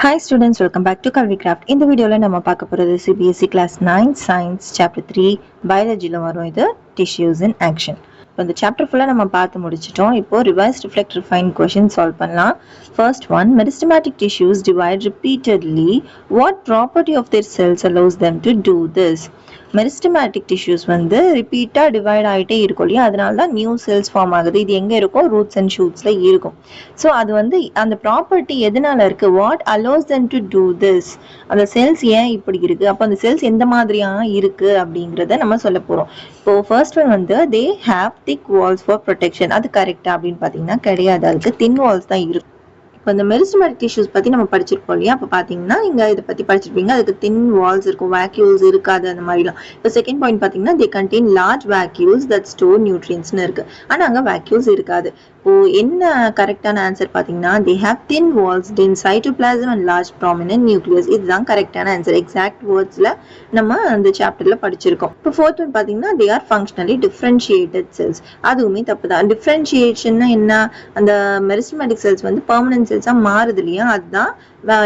Hi students, welcome back to Kalvicraft. In the video la nama paaka poradhu CBSE class 9 science chapter 3 biology la varum idu tissues in action. இப்போ இந்த chapter ஃபுல்லா நம்ம பார்த்து முடிச்சிட்டோம். இப்போ revise reflect refine question solve பண்ணலாம். First one, meristematic tissues divide repeatedly. What property of their cells allows them to do this? Meristematic tissues வந்து ரிப்பீட்டாக divide ஆகிட்டே இருக்கும் இல்லையா, அதனால தான் நியூ செல்ஸ் ஃபார்ம் ஆகுது. இது எங்கே இருக்கும்? ரூட்ஸ் அண்ட் ஷூட்ஸில் இருக்கும். ஸோ அது வந்து அந்த ப்ராப்பர்ட்டி எதனால இருக்குது? What allows them to do this? அந்த செல்ஸ் ஏன் இப்படி இருக்குது, அப்போ அந்த செல்ஸ் எந்த மாதிரியாக இருக்குது அப்படிங்கிறத நம்ம சொல்ல போகிறோம். இப்போ ஃபர்ஸ்ட் ஒன் வந்து they have thick walls for protection. அது கரெக்டா அப்படின்னு பார்த்தீங்கன்னா கிடையாது, அதுக்கு தின் வால்ஸ் தான் இருக்கும். இப்போ இந்த மெரிஸ்டமேட்டிக் டிஷ்யூஸ் பற்றி நம்ம படிச்சிருப்போம் இல்லையா, அப்போ பார்த்தீங்கன்னா நீங்கள் இதை பற்றி படிச்சிருப்பீங்க. அதுக்கு தின் வால்ஸ் இருக்கும், வேக்யூல்ஸ் இருக்காது அந்த மாதிரிலாம். இப்போ செகண்ட் பாயிண்ட் பார்த்தீங்கன்னா they contain large vacuoles that store நியூட்ரியன்ஸ்னு இருக்குது. ஆனால் அங்கே வேக்யூல்ஸ் இருக்காது. இப்போ என்ன கரெக்டான ஆன்சர் பார்த்தீங்கன்னா they have thin walls, dense cytoplasm and large prominent nucleus. இதுதான் கரெக்டான ஆன்சர். எக்ஸாக்ட் வேர்ட்ஸில் நம்ம அந்த சாப்டரில் படிச்சிருக்கோம். இப்போ ஃபோர்த் ஒன் பார்த்தீங்கன்னா they are functionally differentiated cells. அதுவுமே தப்பு தான். டிஃப்ரென்ஷியேஷன்னா என்ன? அந்த மெரிஸ்டமேட்டிக் செல்ஸ் வந்து பெர்மனன்ட் செல்ஸா மாறுது இல்லையா, அதுதான்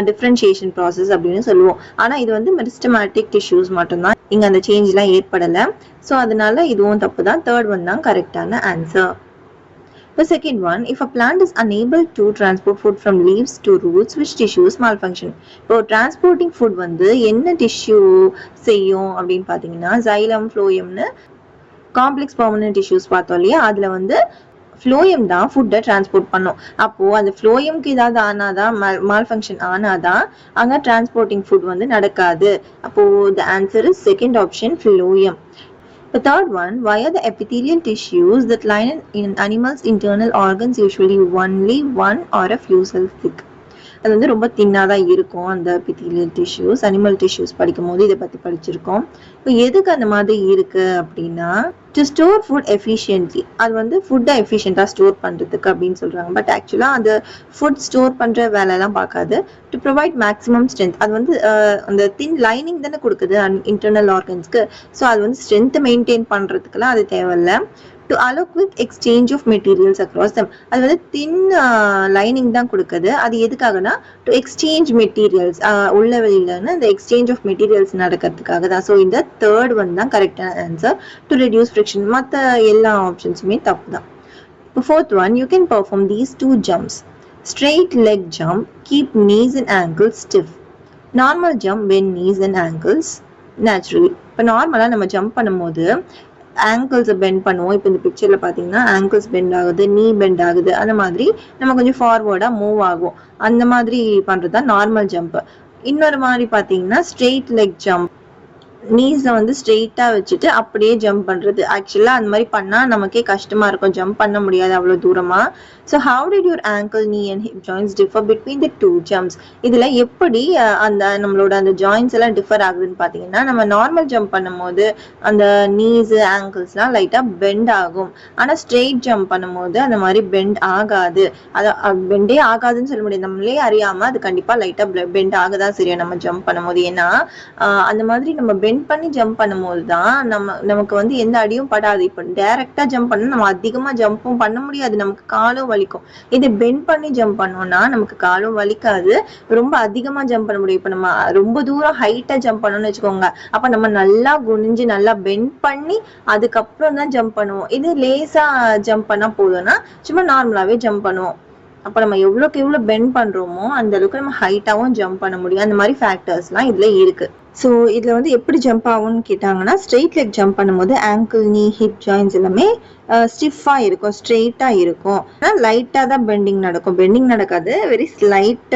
டிஃப்ரென்ஷியேஷன் ப்ராசஸ் அப்படின்னு சொல்லுவோம். ஆனா இது வந்து மெரிஸ்டமேட்டிக் டிஷ்யூஸ் மட்டும்தான், இங்க அந்த சேஞ்ச் எல்லாம் ஏற்படல. ஸோ அதனால இதுவும் தப்பு தான். தேர்ட் ஒன் தான் கரெக்டான answer. The second one, if a plant is unable to transport food from leaves to roots, which tissues malfunction? இப்போ டிரான்ஸ்போர்ட்டிங் ஃபுட் வந்து என்ன டிஷ்யூ செய்யும் அப்படின்னு பார்த்தீங்கன்னா சைலம் ஃப்ளோயம்னு காம்ப்ளெக்ஸ் பெர்மனன்ட் டிஷ்யூஸ் பார்த்தோம் இல்லையா, அதுல வந்து ஃப்ளோயம் தான் ஃபுட்டை டிரான்ஸ்போர்ட் பண்ணும். அப்போ அந்த ஃப்ளோயம்க்கு ஏதாவது ஆனாதான், மால்ஃபங்க்ஷன் ஆனாதான் அங்கே டிரான்ஸ்போர்ட்டிங் ஃபுட் வந்து நடக்காது. அப்போ the answer is second option, phloem. The third one, why are the epithelial tissues that line in animals' internal organs usually only one or a few cells thick? அது வந்து ரொம்ப தின்னாக தான் இருக்கும் அந்த எபித்தீலியல் டிஷ்யூஸ். அனிமல் டிஷ்யூஸ் படிக்கும் போது இதை பற்றி படிச்சிருக்கோம். இப்போ எதுக்கு அந்த மாதிரி இருக்கு அப்படின்னா டு ஸ்டோர் ஃபுட் எஃபிஷியன்ட்லி. அது வந்து ஃபுட்டை எஃபிஷியண்டாக ஸ்டோர் பண்ணுறதுக்கு அப்படின்னு சொல்கிறாங்க. பட் ஆக்சுவலாக அந்த ஃபுட் ஸ்டோர் பண்ணுற வேலையெல்லாம் பார்க்காது. To provide maximum strength. அது வந்து அந்த தின் லைனிங் தானே கொடுக்குது இன்டர்னல் ஆர்கன்ஸ்க்கு. ஸோ அது வந்து ஸ்ட்ரென்த்தை மெயின்டைன் பண்ணுறதுக்குலாம் அது தேவையில்லை. to allow quick exchange of materials across them. அது வந்து thin lining தான் கொடுக்குது. அது எதுக்காகனா to exchange materials, உள்ள வெளியிலன்னு the exchange of materials நடக்கிறதுக்காக தான். ஸோ இந்த தேர்ட் ஒன் தான் கரெக்டான ஆன்சர், to reduce friction. மற்ற எல்லா ஆப்ஷன்ஸுமே தப்பு தான். இப்போ fourth one, you can perform these two jumps. Straight leg jump, keep knees and ankles stiff. Normal jump, bend knees and ankles naturally. இப்போ நார்மலாக நம்ம ஜம்ப் பண்ணும்போது ஆங்கிள்ஸை பெண்ட் பண்ணுவோம். இப்போ இந்த பிக்சர்ல பார்த்தீங்கன்னா ஆங்கிள்ஸ் பெண்ட் ஆகுது, நீ பெண்ட் ஆகுது. அந்த மாதிரி நம்ம கொஞ்சம் ஃபார்வர்டாக மூவ் ஆகும். அந்த மாதிரி பண்ணுறது தான் நார்மல் ஜம்ப். இன்னொரு மாதிரி பார்த்தீங்கன்னா ஸ்ட்ரெயிட் லெக் ஜம்ப், நீஸை வந்து ஸ்ட்ரெயிட்டாக வச்சுட்டு அப்படியே ஜம்ப் பண்ணுறது. ஆக்சுவலாக அந்த மாதிரி பண்ணால் நமக்கே கஷ்டமாக இருக்கும், ஜம்ப் பண்ண முடியாது அவ்வளோ தூரமாக. So how did your ankle, knee and hip joints differ between the two jumps? இதில் எப்படி அந்த நம்மளோட அந்த ஜாயின்ஸ் எல்லாம் டிஃபர் ஆகுதுன்னு பார்த்தீங்கன்னா, நம்ம நார்மல் ஜம்ப் பண்ணும்போது அந்த நீஸு ஆங்கிள்ஸ்லாம் லைட்டாக பெண்ட் ஆகும். ஆனால் ஸ்ட்ரெயிட் ஜம்ப் பண்ணும்போது அந்த மாதிரி பெண்ட் ஆகாது. அதை பெண்டே ஆகாதுன்னு சொல்ல முடியாது, நம்மளே அறியாமல் அது கண்டிப்பாக லைட்டாக பெண்ட் ஆகுதான் சரியா நம்ம ஜம்ப் பண்ணும்போது. ஏன்னா அந்த மாதிரி நம்ம பெண்ட் பண்ணி ஜம்ப் பண்ணும்போது தான் நமக்கு வந்து எந்த அடியும் படாது. இப்போ டைரக்டா ஜம்ப் பண்ணா நம்ம அதிகமா ஜம்பும் பண்ண முடியாது, நமக்கு காலும் வலிக்கும். இது பெண்ட் பண்ணி ஜம்ப் பண்ணோம்னா நமக்கு காலும் வலிக்காது, ரொம்ப அதிகமா ஜம்ப் பண்ண முடியும். இப்போ நம்ம ரொம்ப தூரம் ஹைட்டா ஜம்ப் பண்ணணும்னு வச்சுக்கோங்க, அப்ப நம்ம நல்லா குனிஞ்சு நல்லா பெண்ட் பண்ணி அதுக்கப்புறம் தான் ஜம்ப் பண்ணுவோம். இது லேசா ஜம்ப் பண்ணா போதும்னா சும்மா நார்மலாவே ஜம்ப் பண்ணுவோம். அப்போ நம்ம எவ்வளோக்கு எவ்வளோ பெண்ட் பண்ணுறோமோ அந்த அளவுக்கு நம்ம ஹைட்டாகவும் ஜம்ப் பண்ண முடியும். அந்த மாதிரி ஃபேக்டர்ஸ்லாம் இதில் இருக்குது. ஸோ இதில் வந்து எப்படி ஜம்ப் ஆகும்னு கேட்டாங்கன்னா, ஸ்ட்ரெயிட் லெக் ஜம்ப் பண்ணும்போது ஆங்கிள், நீ, ஹிப் ஜாயின்ஸ் எல்லாமே ஸ்டிஃபாக இருக்கும், ஸ்ட்ரெயிட்டாக இருக்கும். ஆனால் லைட்டாக தான் பெண்டிங் நடக்கும், பெண்டிங் நடக்காது, வெரி ஸ்லைட்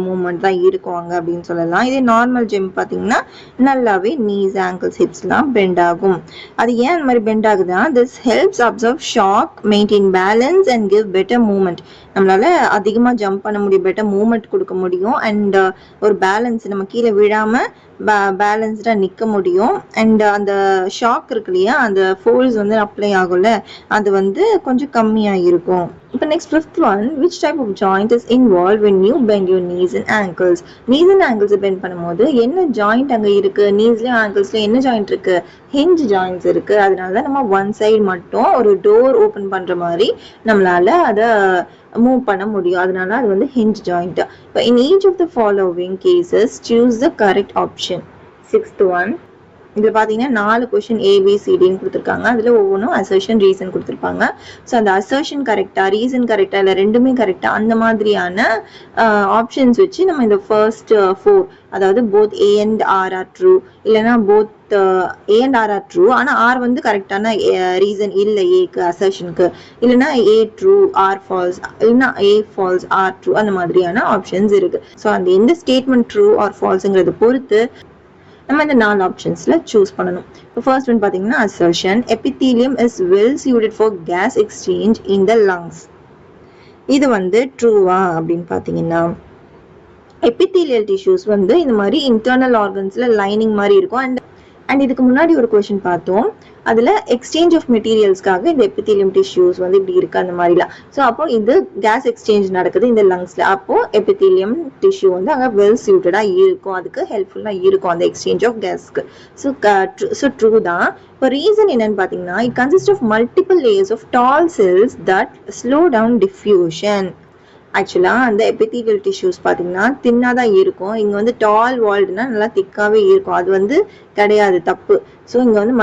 மூவ்மெண்ட் தான் இருக்கும் அங்கே அப்படின்னு சொல்லலாம். இதே நார்மல் ஜம்ப் பார்த்தீங்கன்னா நல்லாவே நீஸ், ஆங்கிள்ஸ், ஹிப்ஸ்லாம் பெண்ட் ஆகும். அது ஏன் அந்த மாதிரி பெண்ட் ஆகுதுன்னா, this helps observe shock, maintain balance and give better movement. நம்மளால அதிகமாக ஜம்ப் பண்ண முடியும், பெட்டர் மூவ்மெண்ட் கொடுக்க முடியும். அண்ட் ஒரு பேலன்ஸ், நம்ம கீழே விழாம பேலன்ஸ்டா நிக்க முடியும். அண்ட் அந்த ஷாக் இருக்கு இல்லையா, அந்த ஃபோர்ஸ் வந்து அப்ளை ஆகும்ல, அது வந்து கொஞ்சம் கம்மியா இருக்கும். இப்போ next fifth one, which type of joint is involved when you bend your knees and ankles? knees and ankles bend பண்ணும்போது என்ன ஜாயிண்ட் அங்கே இருக்கு? நீஸ்லயும் ஆங்கிள்ஸ்லயும் என்ன ஜாயிண்ட் இருக்கு? ஹிஞ்ச் ஜாயின்ஸ் இருக்கு. அதனால தான் நம்ம ஒன் சைடு மட்டும் ஒரு டோர் ஓப்பன் பண்ற மாதிரி நம்மளால அதை மூவ் பண்ண முடியும். அதனால அது வந்து ஹிஞ்ச் ஜாயிண்ட். இப்போ in each of the following cases choose the correct option. 6th one, இதில் பார்த்தீங்கன்னா 4 கொஷின் ஏபிசிடின்னு கொடுத்துருக்காங்க. அதில் ஒவ்வொன்றும் அசர்ஷன் ரீசன் கொடுத்துருப்பாங்க. ஸோ அந்த அசர்ஷன் கரெக்டா, ரீசன் கரெக்டா, இல்லை ரெண்டுமே கரெக்டா, அந்த மாதிரியான ஆப்ஷன்ஸ் வச்சு நம்ம இந்த ஃபர்ஸ்ட் 4, அதாவது both A and R are true, இல்லைன்னா both A and R are true, ஆனால் ஆர் வந்து கரெக்டான ரீசன் இல்லை ஏக்கு அசர்ஷனுக்கு, இல்லைன்னா ஏ ட்ரூ ஆர் ஃபால்ஸ், இல்லைன்னா ஏ ஃபால்ஸ் ஆர் ட்ரூ, அந்த மாதிரியான ஆப்ஷன்ஸ் இருக்கு. ஸோ அந்த எந்த ஸ்டேட்மெண்ட் ட்ரூ ஆர் ஃபால்ஸுங்கிறத பொறுத்து நம்ம இந்த 4 ஆப்ஷன்ஸ்ல சூஸ் பண்ணணும். இப்போ ஃபர்ஸ்ட் ஒன் பார்த்தீங்கன்னா assertion epithelium is well suited for case exchange in the lungs. இது வந்து ட்ரூவா அப்படின்னு பார்த்தீங்கன்னா, எபித்தீலியல் டிஷ்யூஸ் வந்து இந்த மாதிரி இன்டர்னல் ஆர்கன்ஸ்ல லைனிங் மாதிரி இருக்கும். அண்ட் இதுக்கு முன்னாடி ஒரு கொஸ்டின் பார்த்தோம், அதில் எக்ஸ்சேஞ்ச் ஆஃப் மெட்டீரியல்ஸ்க்காக இந்த எபித்தீலியம் டிஷ்யூஸ் வந்து இப்படி இருக்கு அந்த மாதிரிலாம். ஸோ அப்போ இது கேஸ் எக்ஸ்சேஞ்ச் நடக்குது இந்த லங்ஸ்ல. அப்போ எபித்தீலியம் டிஷ்யூ வந்து அங்கே வெல் சூட்டடா இருக்கும், அதுக்கு ஹெல்ப்ஃபுல்லா இருக்கும் அந்த எக்ஸ்சேஞ்ச் ஆஃப் கேஸ்க்கு. ஸோ ட்ரூ தான். இப்போ ரீசன் என்னன்னு பார்த்தீங்கன்னா, it consist of multiple layers of tall cells that slow down diffusion. ஆக்சுவலாக அந்த எபித்தீலியல் டிஷ்யூஸ் பார்த்தீங்கன்னா தின்னாக தான் இருக்கும். இங்கே வந்து டால் வால்டுனா நல்லா திக்காகவே இருக்கும். அது வந்து கிடையாது, தப்பு. ஸோ இங்கே வந்து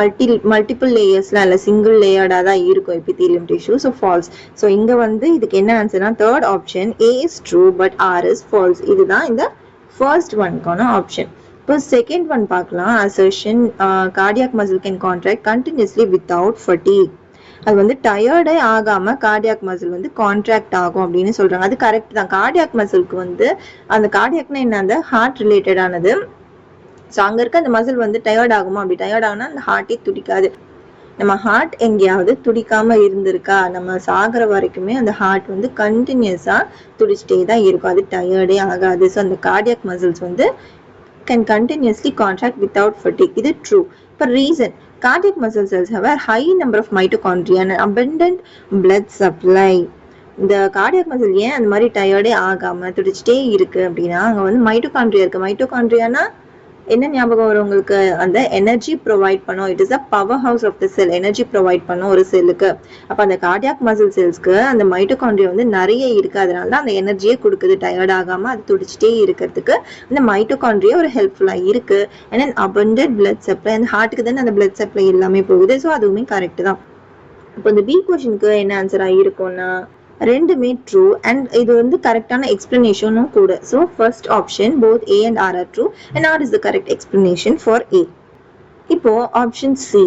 மல்டிபிள் லேயர்ஸ்லாம் இல்லை, சிங்கிள் லேயர்டாக தான் இருக்கும் epithelium tissue. So false. So இங்கே வந்து இதுக்கு என்ன ஆன்சர்னா third option A is true but R is false. இதுதான் இந்த ஃபர்ஸ்ட் ஒன்க்கான ஆப்ஷன். இப்போ செகண்ட் ஒன் பார்க்கலாம். Assertion cardiac muscle can contract continuously without fatigue. அது வந்து டயர்டே ஆகாம கார்டியாக் மசில் வந்து கான்ட்ராக்ட் ஆகும் அப்படின்னு சொல்றாங்க. அது கரெக்ட் தான். கார்டியாக் மசிலுக்கு வந்து அந்த கார்டியாக்னா என்ன, அந்த ஹார்ட் ரிலேட்டடானது. ஸோ அங்க இருக்க அந்த மசில் வந்து டயர்ட் ஆகுமா, அப்படி டயர்ட் ஆகுனா அந்த ஹார்ட்டே துடிக்காது. நம்ம ஹார்ட் எங்கேயாவது துடிக்காம இருந்திருக்கா, நம்ம சாகிற வரைக்குமே அந்த ஹார்ட் வந்து கண்டினியூஸா துடிச்சிட்டே தான் இருக்கும், அது டயர்டே ஆகாது. ஸோ அந்த கார்டியாக் மசில்ஸ் வந்து can continuously contract without fatigue. இது true. For reason, cardiac muscle cells have a high number of mitochondria and abundant blood supply. இந்த கார்டியாக் மசில் ஏன் அந்த மாதிரி டயர்டே ஆகாம துடிச்சிட்டே இருக்கு அப்படின்னா, அங்க வந்து மைட்டோகாண்ட்ரியா இருக்கு. மைட்டோகாண்ட்ரியானா என்ன ஞாபகம் வரும் உங்களுக்கு, அந்த எனர்ஜி ப்ரொவைட் பண்ணும். It is a power house of the cell. Energy provide பண்ணும் ஒரு செல்லுக்கு. அப்ப அந்த கார்டியாக் மசில் செல்ஸ்க்கு அந்த மைட்டோகாண்ட்ரியா வந்து நிறைய இருக்கு. அதனால தான் அந்த எனர்ஜியே கொடுக்குது, டயர்ட் ஆகாம அது துடிச்சிட்டே இருக்கிறதுக்கு அந்த மைட்டோகாண்ட்ரியா ஒரு ஹெல்ப்ஃபுல்லா இருக்கு. And then abundant blood supply, அந்த ஹார்ட்டுக்கு தானே அந்த பிளட் சப்ளை எல்லாமே போகுது. ஸோ அதுவுமே கரெக்ட் தான். இப்போ இந்த பி கொஸ்டினுக்கு என்ன ஆன்சரா இருக்கும்னா ரெண்டுமே ட்ரூ. அண்ட் இது வந்து கரெக்டான எக்ஸ்பிளனேஷனும் கூட. So first option both A and R are true and R is the correct explanation for A. இப்போ ஆப்ஷன் சி,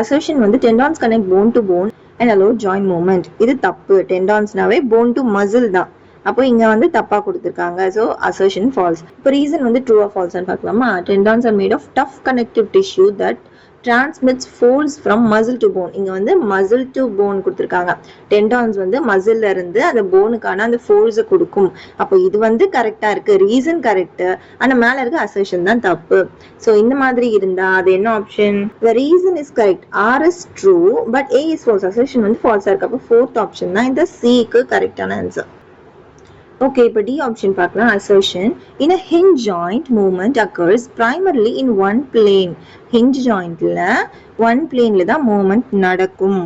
அசர்ஷன் வந்து tendons connect bone to bone and allow joint movement. இது தப்பு. டெண்டான்ஸ்னாவே phone to muscle தான். அப்போ இங்க வந்து தப்பா கொடுத்துருக்காங்க. So assertion false. இப்போ ரீசன் வந்து ட்ரூ ஆர் ஃபால்ஸ்னு பார்க்கலாமா. Tendons are made of tough connective tissue that transmits force from muscle to bone. இங்க வந்து muscle to bone கொடுத்திருக்காங்க. டெண்டான்ஸ் வந்து மசில்ல இருந்து அந்த போனுக்கான அந்த ஃபோர்ஸை கொடுக்கும். அப்போ இது வந்து கரெக்டா இருக்கு, ரீசன் கரெக்ட். ஆனா மேல இருக்க அசர்ஷன் தான் தப்பு. சோ இந்த மாதிரி இருந்தா அது என்ன option, the reason is correct, r is true but a is false. Assertion வந்து ஃபால்ஸா இருக்கு. அப்போ ஃபோர்த் ஆப்ஷன் தான் இந்த c க்கு கரெக்டான ஆன்சர். Okay, இப்போ D option பார்க்கலாம். Assertion in a hinge joint movement occurs primarily in one plane. Hinge jointல one planeல தான் movement நடக்கும்.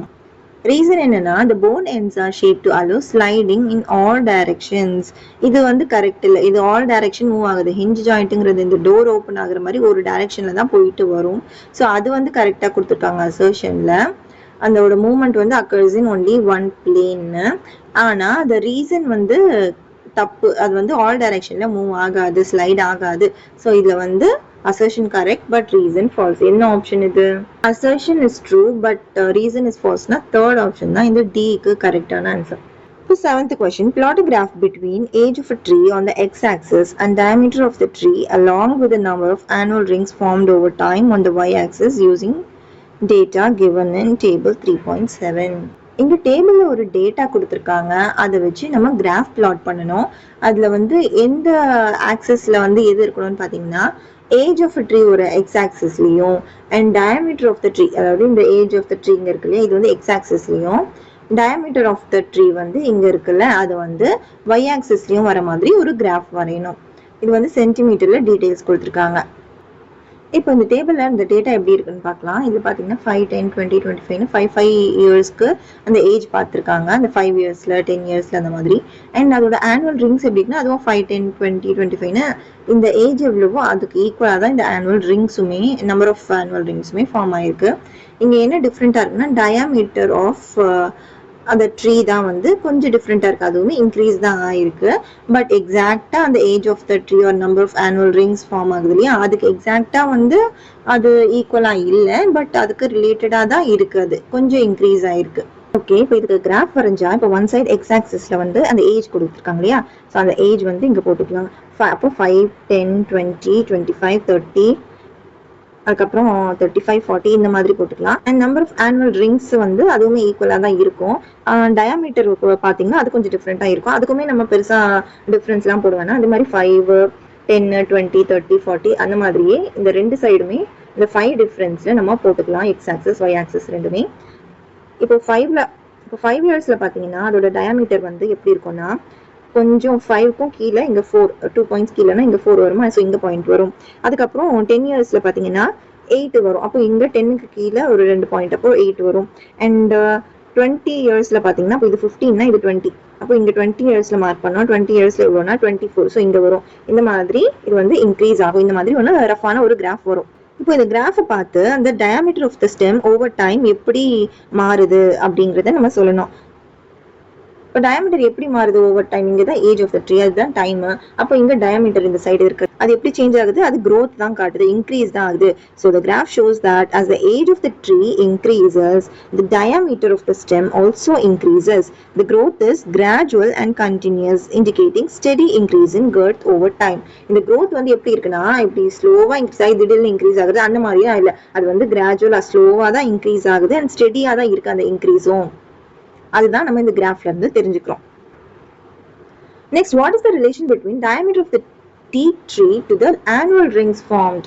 Reason என்னன்னா the bone ends are shaped to allow sliding in all directions. இது வந்து correct இல்லை. இது all direction move ஆகுது. hinge jointங்கிறது இந்த door open ஆகுற மாதிரி ஒரு டைரக்ஷன்ல தான் போயிட்டு வரும். ஸோ அது வந்து கரெக்டா கொடுத்துருக்காங்க அசர்ஷன்ல. அதோட மூவ்மெண்ட் வந்து occurs in only one plane. ஆனா the reason வந்து தப்பு. அது வந்து ஆல் டைரக்ஷன்ல மூவ் ஆகாது, ஸ்லைட் ஆகாது. ஸோ இதுல வந்து assertion correct but reason false. என்ன ஆப்ஷன் இது, assertion is true but reason is false னா தேர்ட் ஆப்ஷன் தான் இந்த D க்கு கரெக்டான ஆன்சர். இப்போ seventh question, plot a graph between age of a tree on the x-axis and diameter of the tree along with the number of annual rings formed over time on the y-axis using data given in table 3.7. இங்க டேபிள்ல ஒரு data கொடுத்துருக்காங்க. அதை வச்சு நம்ம graph plot பண்ணணும். அதுல வந்து எந்த ஆக்சஸ்ல வந்து எது இருக்கணும்னு பாத்தீங்கன்னா, ஏஜ் ஆஃப் ட்ரீ ஒரு எக்ஸ் ஆக்சஸ்லயும் and diameter of the tree, அதாவது இந்த ஏஜ் ஆஃப் த ட்ரீ இங்க இருக்கு இல்லையா, இது வந்து எக்ஸ் ஆக்சஸ்லயும் டயமீட்டர் ஆஃப் த ட்ரீ வந்து இங்க இருக்குல்ல, அது வந்து ஒய் ஆக்சஸ்லயும் வர மாதிரி ஒரு கிராஃப் வரையணும். இது வந்து சென்டிமீட்டர்ல டீடைல்ஸ் கொடுத்துருக்காங்க. இப்போ இந்த டேபிளில் இந்த டேட்டா எப்படி இருக்குன்னு பார்க்கலாம். இது பார்த்தீங்கன்னா 5, 10, 20, 25 5 இயர்ஸ்க்கு அந்த ஏஜ் பார்த்துருக்காங்க. அந்த 5 இயர்ஸில் 10 இயர்ஸில் அந்த மாதிரி. அண்ட் அதோட ஆனுவல் ரிங்ஸ் எப்படின்னா அதுவும் 5, 10, 20, 25 இந்த ஏஜ் எவ்வளவோ அதுக்கு ஈக்குவலாக தான் இந்த ஆனுவல் ரிங்ஸுமே நம்பர் ஆஃப் ஆனுவல் ரிங்ஸுமே ஃபார்ம் ஆயிருக்கு. இங்கே என்ன டிஃப்ரெண்ட்டாக இருக்குன்னா டயாமீட்டர் ஆஃப் அந்த ட்ரீ தான் வந்து கொஞ்சம் டிஃப்ரெண்ட்டாக இருக்குது. அதுவுமே இன்க்ரீஸ் தான் ஆயிருக்கு. பட் எக்ஸாக்டாக அந்த ஏஜ் ஆஃப் த ட்ரீ ஒரு number of annual rings form ஆகுது இல்லையா, அதுக்கு எக்ஸாக்டாக வந்து அது ஈக்குவலாக இல்லை. பட் அதுக்கு ரிலேட்டடாக தான் இருக்குது. அது கொஞ்சம் இன்க்ரீஸ் ஆயிருக்கு. ஓகே, இப்போ இதுக்கு கிராஃப் வரைஞ்சா இப்போ ஒன் சைட் எக்ஸ் ஆக்சிஸில் வந்து அந்த ஏஜ் கொடுத்துருக்காங்க இல்லையா, ஸோ அந்த ஏஜ் வந்து இங்கே போட்டுக்கலாம். அப்போ 5, 10, 20, 25, 30 அதுக்கப்புறம் 35, 40 இந்த மாதிரி போட்டுக்கலாம். And number of annual rings வந்து அதுவுமே ஈக்குவலாக தான் இருக்கும். டயாமீட்டர் பார்த்தீங்கன்னா அது கொஞ்சம் டிஃப்ரெண்ட்டாக இருக்கும். அதுக்குமே நம்ம பெருசாக டிஃப்ரென்ஸ்லாம் போடுவேன்னா அது மாதிரி 5, 10, 20, 30, 40 அந்த மாதிரியே இந்த ரெண்டு சைடுமே இந்த 5 டிஃப்ரென்ஸில் நம்ம போட்டுக்கலாம். எக்ஸ் ஆக்சஸ் ஒய் ஆக்சஸ் ரெண்டுமே. இப்போ 5 இயர்ஸில் பார்த்தீங்கன்னா அதோட டயாமீட்டர் வந்து எப்படி இருக்கும்னா கொஞ்சம் 5க்கும் கீழே இங்கே 2 பாயிண்ட்ஸ் கீழேனா இங்கே 4 வருமா, ஸோ இங்கே பாயிண்ட் வரும். அதுக்கப்புறம் 10 இயர்ஸில் பார்த்தீங்கன்னா 8 வரும். அப்போ இங்கே 10க்கு கீழே ஒரு 2 பாயிண்ட், அப்போ 8 வரும். அண்ட் 20 இயர்ஸில் பார்த்தீங்கன்னா இப்போ இது 15னா இது 20, அப்போ இங்கே 20 இயர்ஸில் மார்க் பண்ணோம். 20 இயர்ஸில் எவ்வளோனா 24, ஸோ இங்கே வரும். இந்த மாதிரி இது வந்து இன்க்ரீஸ் ஆகும். இந்த மாதிரி ஒன்று ரஃபான ஒரு கிராஃப் வரும். இப்போ இந்த கிராஃபை பார்த்து அந்த diameter of the stem over time எப்படி மாறுது அப்படிங்கிறத நம்ம சொல்லணும். இப்போ டயாமீட்டர் எப்படி மாறுது ஓவர் டைம், இங்கே தான் ஏஜ் ஆஃப் த ட்ரீ, அதுதான் டைம். அப்போ இங்கே டயாமீட்டர் இந்த சைடு இருக்கு, அது எப்படி சேஞ்ச் ஆகுது, அது growth தான் காட்டுது, இன்க்ரீஸ் தான் ஆகுது. So the graph shows that as the age of the tree increases, the diameter of the stem also increases. The growth is gradual and continuous, indicating steady increase in girth over time. இந்த growth வந்து எப்படி இருக்குன்னா இப்படி ஸ்லோவாக increase ஆகி திடீர்னு increase ஆகுது அந்த மாதிரியா இல்லை, அது வந்து கிராஜுவலாக ஸ்லோவாக தான் இன்க்ரீஸ் ஆகுது அண்ட் ஸ்டெடியாக தான் இருக்கு அந்த இன்க்ரீஸும். அதுதான் நம்ம இந்த கிராஃப்ல இருந்து தெரிஞ்சுக்கிறோம். Next, what is the relation between diameter of the teak tree to the annual rings formed?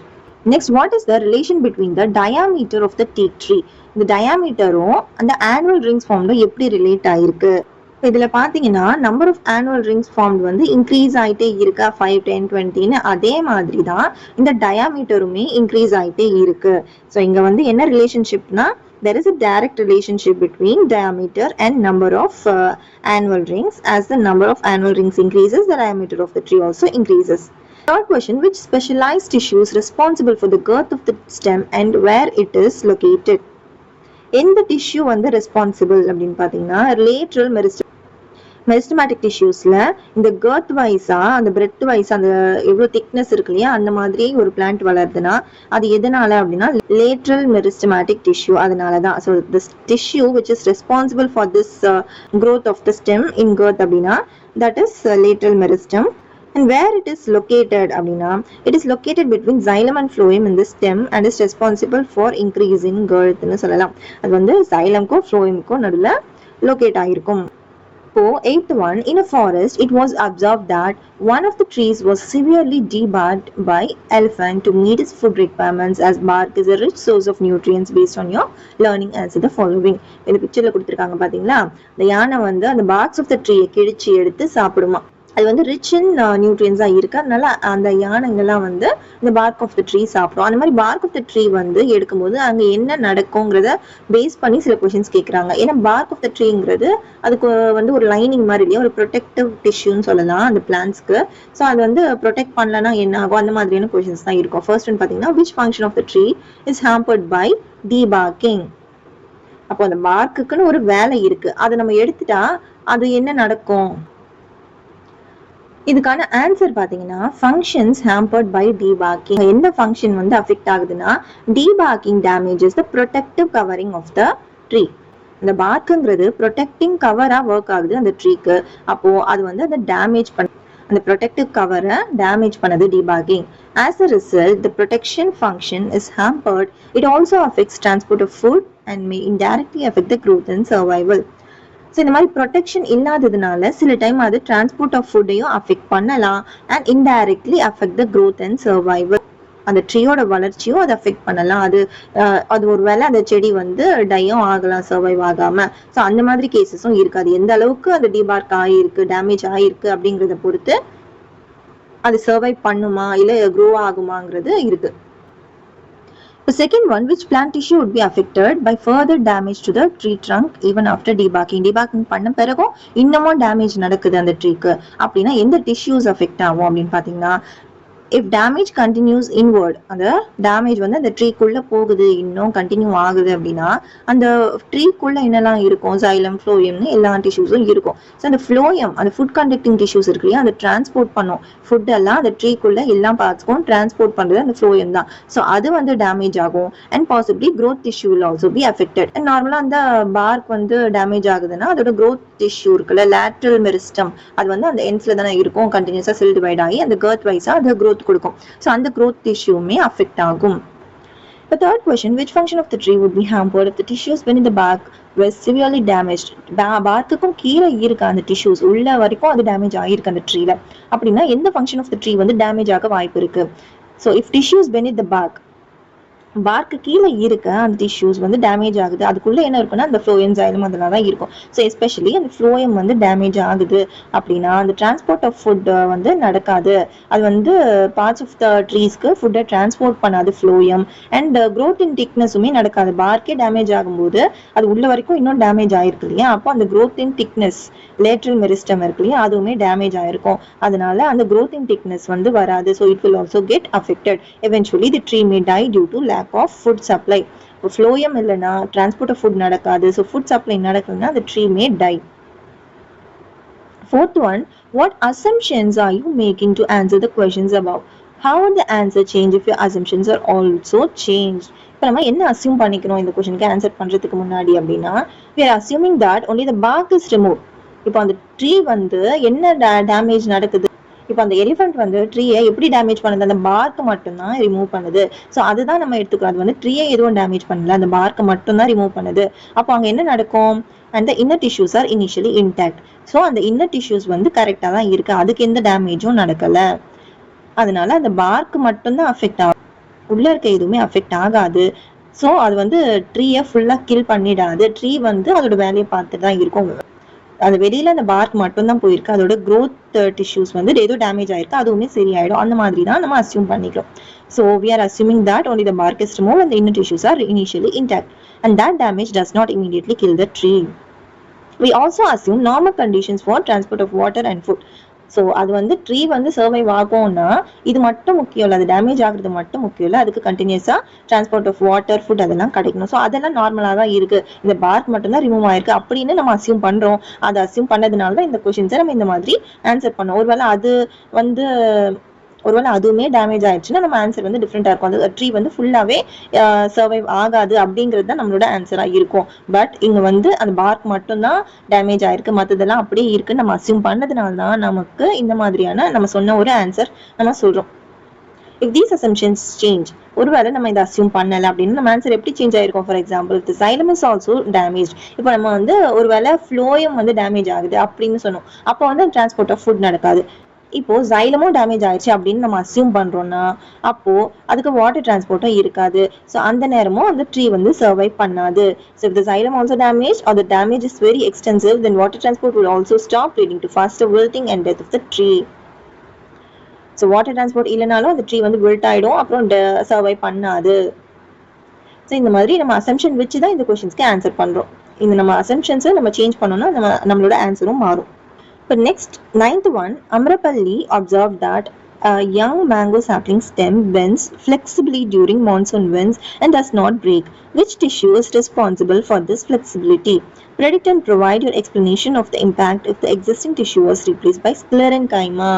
Next, what is the relation between the diameter of the teak tree? இந்த டயாமீட்டரும் அந்த ஆனுவல் ரிங்ஸ் ஃபார்ம்டும் எப்படி ரிலேட் ஆயிருக்கு? இதுல பாத்தீங்கன்னா number of annual rings form வந்து increase ஆயிட்டே இருக்கா 5, 10, 20ன்னு, அதே மாதிரி தான் இந்த டயாமீட்டருமே இன்க்ரீஸ் ஆயிட்டே இருக்கு. ஸோ இங்க வந்து என்ன ரிலேஷன்ஷிப்னா there is a direct relationship between diameter and number of annual rings. As the number of annual rings increases, the diameter of the tree also increases. Third question, which specialized tissue is responsible for the girth of the stem and where it is located? எந்த tissue வந்து responsible அப்படின்னு பார்த்தீங்கன்னா lateral meristematic டிஷ்யூஸ்ல இந்த கர்த் வைஸா அந்த bread வைஸா அந்த எவ்வளோ thickness இருக்கு இல்லையா, அந்த மாதிரி ஒரு பிளான்ட் வளருதுன்னா அது எதனால அப்படின்னா லேட்ரல் மெரிஸ்டமேட்டிக் டிஷ்யூ, அதனால தான். So this tissue which is responsible for this growth of the stem in girth அப்படின்னா that is lateral meristem. And where it is located அப்படின்னா it is located between xylem and phloem in the stem and is responsible for increase in girthன்னு சொல்லலாம். அது வந்து xylemக்கும் phloemக்கும் நடுவில் locate ஆகிருக்கும். இப்போ 8th one, in a forest it was observed that one of the trees was severely debarked by elephant to meet its food requirements, as bark is a rich source of nutrients. Based on your learning, answer the following. இந்த பிக்சர்ல கொடுத்துருக்காங்க பாத்தீங்களா, இந்த யானை வந்து அந்த barks of the tree கிழிச்சு எடுத்து சாப்பிடுமா. அது வந்து ரிச் இன் நியூட்ரியன்ஸாக இருக்கு, அதனால அந்த யானைங்கெல்லாம் வந்து இந்த பார்க் ஆஃப் த ட்ரீ சாப்பிடும். அந்த மாதிரி பார்க் ஆஃப் த ட்ரீ வந்து எடுக்கும்போது அங்கே என்ன நடக்குங்கிறத பேஸ் பண்ணி சில கொஷின்ஸ் கேட்குறாங்க. ஏன்னா பார்க் ஆஃப் த ட்ரீங்கிறது அதுக்கு வந்து ஒரு லைனிங் மாதிரி இல்லையா, ஒரு ப்ரொடெக்டிவ் டிஷ்யூன்னு சொல்லலாம் அந்த பிளான்ஸ்க்கு. ஸோ அது வந்து ப்ரொடெக்ட் பண்ணலன்னா என்ன ஆகும், அந்த மாதிரியான கொஷின்ஸ் தான் இருக்கும். ஃபர்ஸ்ட் ஒன் பார்த்தீங்கன்னா which function of the tree is hampered by debarking. அப்போ அந்த பார்க்குக்குன்னு ஒரு வேலை இருக்கு, அதை நம்ம எடுத்துட்டா அது என்ன நடக்கும்? இதுக்கான ஆன்சர் பாத்தீங்கன்னா ஃபங்க்ஷன்ஸ் ஹாம்பர்ட் பை டீபார்க்கிங். எந்த ஃபங்க்ஷன் வந்து அஃபெக்ட் ஆகுதுன்னா debarking damages the protective covering of the tree. இந்த பார்க்குங்கிறது ப்ரொடெக்டிங் கவரா ஒர்க் ஆகுது அந்த ட்ரீக்கு. அப்போ அது வந்து அதை டேமேஜ் பண்ண, அந்த ப்ரொடெக்டிவ் கவரை டேமேஜ் பண்ணது டீபார்க்கிங். As a result, the protection function is hampered. It also affects transport of food and may indirectly affect the growth and survival. So இந்த மாதிரி ப்ரொடெக்ஷன் இல்லாததுனால சில டைம் அது டிரான்ஸ்போர்ட் ஆஃப் ஃபுட்டையும் அஃபெக்ட் பண்ணலாம் and indirectly affect the growth and survival. அந்த ட்ரீயோட வளர்ச்சியும் அதை affect பண்ணலாம். அது ஒரு வேளை அந்த செடி வந்து டையும் ஆகலாம் சர்வைவ் ஆகாம. ஸோ அந்த மாதிரி கேசஸும் இருக்காது. எந்த அளவுக்கு அது டிபார்க் ஆகிருக்கு, டேமேஜ் ஆகிருக்கு அப்படிங்கிறத பொறுத்து அது சர்வைவ் பண்ணுமா இல்லை க்ரோ ஆகுமாங்கிறது இருக்கு. The second one, which plant tissue would be affected by further damage to the tree trunk even after debarking. Debarking பண்ண பிறகும் இன்னமும் டேமேஜ் நடக்குது அந்த ட்ரீக்கு அப்படின்னா எந்த டிஷ்யூஸ் அஃபெக்ட் ஆகும் அப்படின்னு பாத்தீங்கன்னா, if damage continues inward, அந்த டேமேஜ் வந்து அந்த ட்ரீக்குள்ள போகுது, இன்னும் கண்டினியூ ஆகுது அப்படின்னா அந்த ட்ரீக்குள்ள என்னெல்லாம் இருக்கும், சைலம், ஃப்ளோயம்னு எல்லா டிஷ்யூஸும் இருக்கும். ஸோ அந்த ஃப்ளோயம், அந்த ஃபுட் கண்டக்டிங் டிஷ்யூஸ் இருக்கு இல்லையா, அந்த டிரான்ஸ்போர்ட் பண்ணும் ஃபுட் எல்லாம் அந்த ட்ரீக்குள்ள எல்லா பார்ட்ஸ்க்கும் டிரான்ஸ்போர்ட் பண்றது அந்த ஃப்ளோயம் தான். ஸோ அது வந்து டேமேஜ் ஆகும். And possibly growth tissue will also be affected. And நார்மலா அந்த பார்க் வந்து டேமேஜ் ஆகுதுன்னா அதோட growth tissue இருக்குல்ல, லேட்ரல் மெரிஸ்டம், அது வந்து அந்த எண்ட்ஸ்ல தானே இருக்கும், கண்டினியூஸா செல் டிவைட் ஆகி அந்த girth வைஸா அந்த growth கொடுக்கும். ஸோ அந்த growth tissueமே அஃபெக்ட் ஆகும். The third question, which function of the tree would be hampered if the tissues beneath the bark were severely damaged? பார்க்குக்கும் கீழே இருக்க அந்த டிஷ்யூஸ் உள்ள வரைக்கும் அது டேமேஜ் ஆகிருக்கு அந்த ட்ரீல அப்படின்னா எந்த ஃபங்க்ஷன் ஆஃப் த ட்ரீ வந்து டேமேஜ் ஆக வாய்ப்பு இருக்கு? So if tissues beneath the bark, park கீழே இருக்க அந்த டிஷ்யூஸ் வந்து டேமேஜ் ஆகுது, அதுக்குள்ள என்ன இருக்குன்னா அந்த ஃப்ளோயம், சைலம் அதெல்லாம் தான் இருக்கும். ஸோ எஸ்பெஷலி அந்த ஃப்ளோயம் வந்து டேமேஜ் ஆகுது அப்படின்னா அந்த டிரான்ஸ்போர்ட் ஆஃப் ஃபுட் வந்து நடக்காது. அது வந்து பார்ட்ஸ் ஆஃப் த ட்ரீஸ்க்கு ஃபுட்டை டிரான்ஸ்போர்ட் பண்ணாது ஃப்ளோயம். அண்ட் growth in thicknessமே நடக்காது. பார்க்கே டேமேஜ் ஆகும்போது அது உள்ள வரைக்கும் இன்னும் டேமேஜ் ஆயிருக்கு இல்லையா, அப்போ அந்த growth in thickness, lateral meristem இருக்கு இல்லையா, அதுவுமே டேமேஜ் ஆயிருக்கும். அதனால அந்த growth in thickness வந்து வராது. So it will also get affected. Eventually the tree may die due to lack of food supply. Phloem இல்லைன்னா டிரான்ஸ்போர்ட் ஆஃப் ஃபுட் நடக்காது. ஸோ ஃபுட் சப்ளை நடக்கலன்னா the tree may die. Fourth one, what assumptions are you making to answer the questions above? How would the answer change if your assumptions are also changed? இப்போ நம்ம என்ன assume பண்ணிக்கணும் இந்த கொஸ்டினுக்கு answer பண்றதுக்கு முன்னாடி அப்படின்னா, we are assuming that only the bark is removed. இப்போ அந்த ட்ரீ வந்து என்ன டேமேஜ் நடக்குது, இப்போ அந்த எலிஃபென்ட் வந்து ட்ரீயை எப்படி டேமேஜ் பண்ணுது, அந்த பார்க் மட்டும்தான் ரிமூவ் பண்ணுது. ஸோ அதுதான் நம்ம எடுத்துக்கிறோம். அது வந்து ட்ரீயை எதுவும் டேமேஜ் பண்ணல, அந்த பார்க் மட்டும்தான் ரிமூவ் பண்ணுது. அப்போ அங்கே என்ன நடக்கும், and inner tissues are initially intact. So அந்த இன்னர் டிஷ்யூஸ் வந்து கரெக்டாக தான் இருக்கு, அதுக்கு எந்த டேமேஜும் நடக்கல. அதனால அந்த பார்க் மட்டும்தான் அஃபெக்ட் ஆகும், உள்ள இருக்க எதுவுமே அஃபெக்ட் ஆகாது. ஸோ அது வந்து ட்ரீயை ஃபுல்லாக கில் பண்ணிடாது. ட்ரீ வந்து அதோட வேலையை பார்த்துட்டு தான் இருக்கும். அது வெளியில அந்த பார்க் மட்டும் தான் போயிருக்கு, அதோட growth tissues வந்து ஏதோ டேமேஜ் ஆயிருக்கு, அதுவுமே சரியாயிடும். அந்த மாதிரி தான் நம்ம அசியூம் பண்ணிக்கிறோம். So we are assuming that only the bark is removed and the inner tissues are initially intact, and that damage does not immediately kill the tree. We also assume normal conditions for transport of water and food. So அது வந்து tree வந்து survive ஆகும்னா இது மட்டும் முக்கியம் இல்லை, அது damage ஆகுறது மட்டும் முக்கியம் இல்லை, அதுக்கு கண்டினியூஸா டிரான்ஸ்போர்ட் ஆஃப் வாட்டர், ஃபுட் அதெல்லாம் கிடைக்கணும். ஸோ அதெல்லாம் நார்மலாக தான் இருக்கு, இந்த பார்க் மட்டும்தான் ரிமூவ் ஆயிருக்கு அப்படின்னு நம்ம அசியூம் பண்றோம். அதை அசியூம் பண்ணதுனால தான் இந்த கொஸ்டின்ஸை நம்ம இந்த மாதிரி ஆன்சர் பண்ணோம். ஒருவேளை அது வந்து ஒருவேளை அதுவுமே டேமேஜ் ஆயிடுச்சுன்னா நம்ம ஆன்சர் வந்து டிஃப்ரெண்டா இருக்கும். அந்த ட்ரீ வந்து ஃபுல்லாவே சர்வைவ் ஆகாது அப்படிங்கிறது தான் நம்மளோட ஆன்சரா இருக்கும். பட் இங்க வந்து அந்த பார்க் மட்டும் தான் டேமேஜ் ஆயிருக்கு, மற்றதெல்லாம் அப்படியே இருக்குன்னு நம்ம அசியூம் பண்ணதுனால தான் நமக்கு இந்த மாதிரியான நம்ம சொன்ன ஒரு ஆன்சர் நம்ம சொல்றோம். If these assumptions change, ஒருவேளை நம்ம இதை அசியூம் பண்ணல அப்படின்னு நம்ம ஆன்சர் எப்படி சேஞ்ச் ஆயிருக்கும்? For example, the xylem is also damaged. இப்போ நம்ம வந்து ஒருவேளை ஃப்ளோயம் வந்து டேமேஜ் ஆகுது அப்படின்னு சொன்னோம், அப்போ வந்து டிரான்ஸ்போர்ட் ஆஃப் ஃபுட் நடக்காது. இப்போ சைலமும் டேமேஜ் ஆயிடுச்சு அப்படின்னு நம்ம அசியூம் பண்றோம்னா அப்போ அதுக்கு வாட்டர் டிரான்ஸ்போர்ட்டும் இருக்காது. ஸோ அந்த நேரமும் அந்த ட்ரீ வந்து சர்வைவ் பண்ணாது. So if the xylem also damaged or the damage is very extensive, then water transport will also stop, leading to faster wilting and death of the tree. So water transport இல்லைனாலும் அந்த tree வந்து wilt ஆயிடும், அப்புறம் survive பண்ணாது. So இந்த மாதிரி நம்ம assumption வச்சு தான் இந்த கொஸ்டின்ஸ்க்கு ஆன்சர் பண்றோம். இந்த நம்ம அசம்ஷன்ஸை நம்ம சேஞ்ச் பண்ணோம்னா நம்மளோட ஆன்சரும் மாறும். But next, ninth one, Amrapalli observed that a young mango sapling stem bends flexibly during monsoon winds and does not break. Which tissue is responsible for this flexibility? Predict and provide your explanation of the impact if the existing tissue was replaced by sclerenchyma.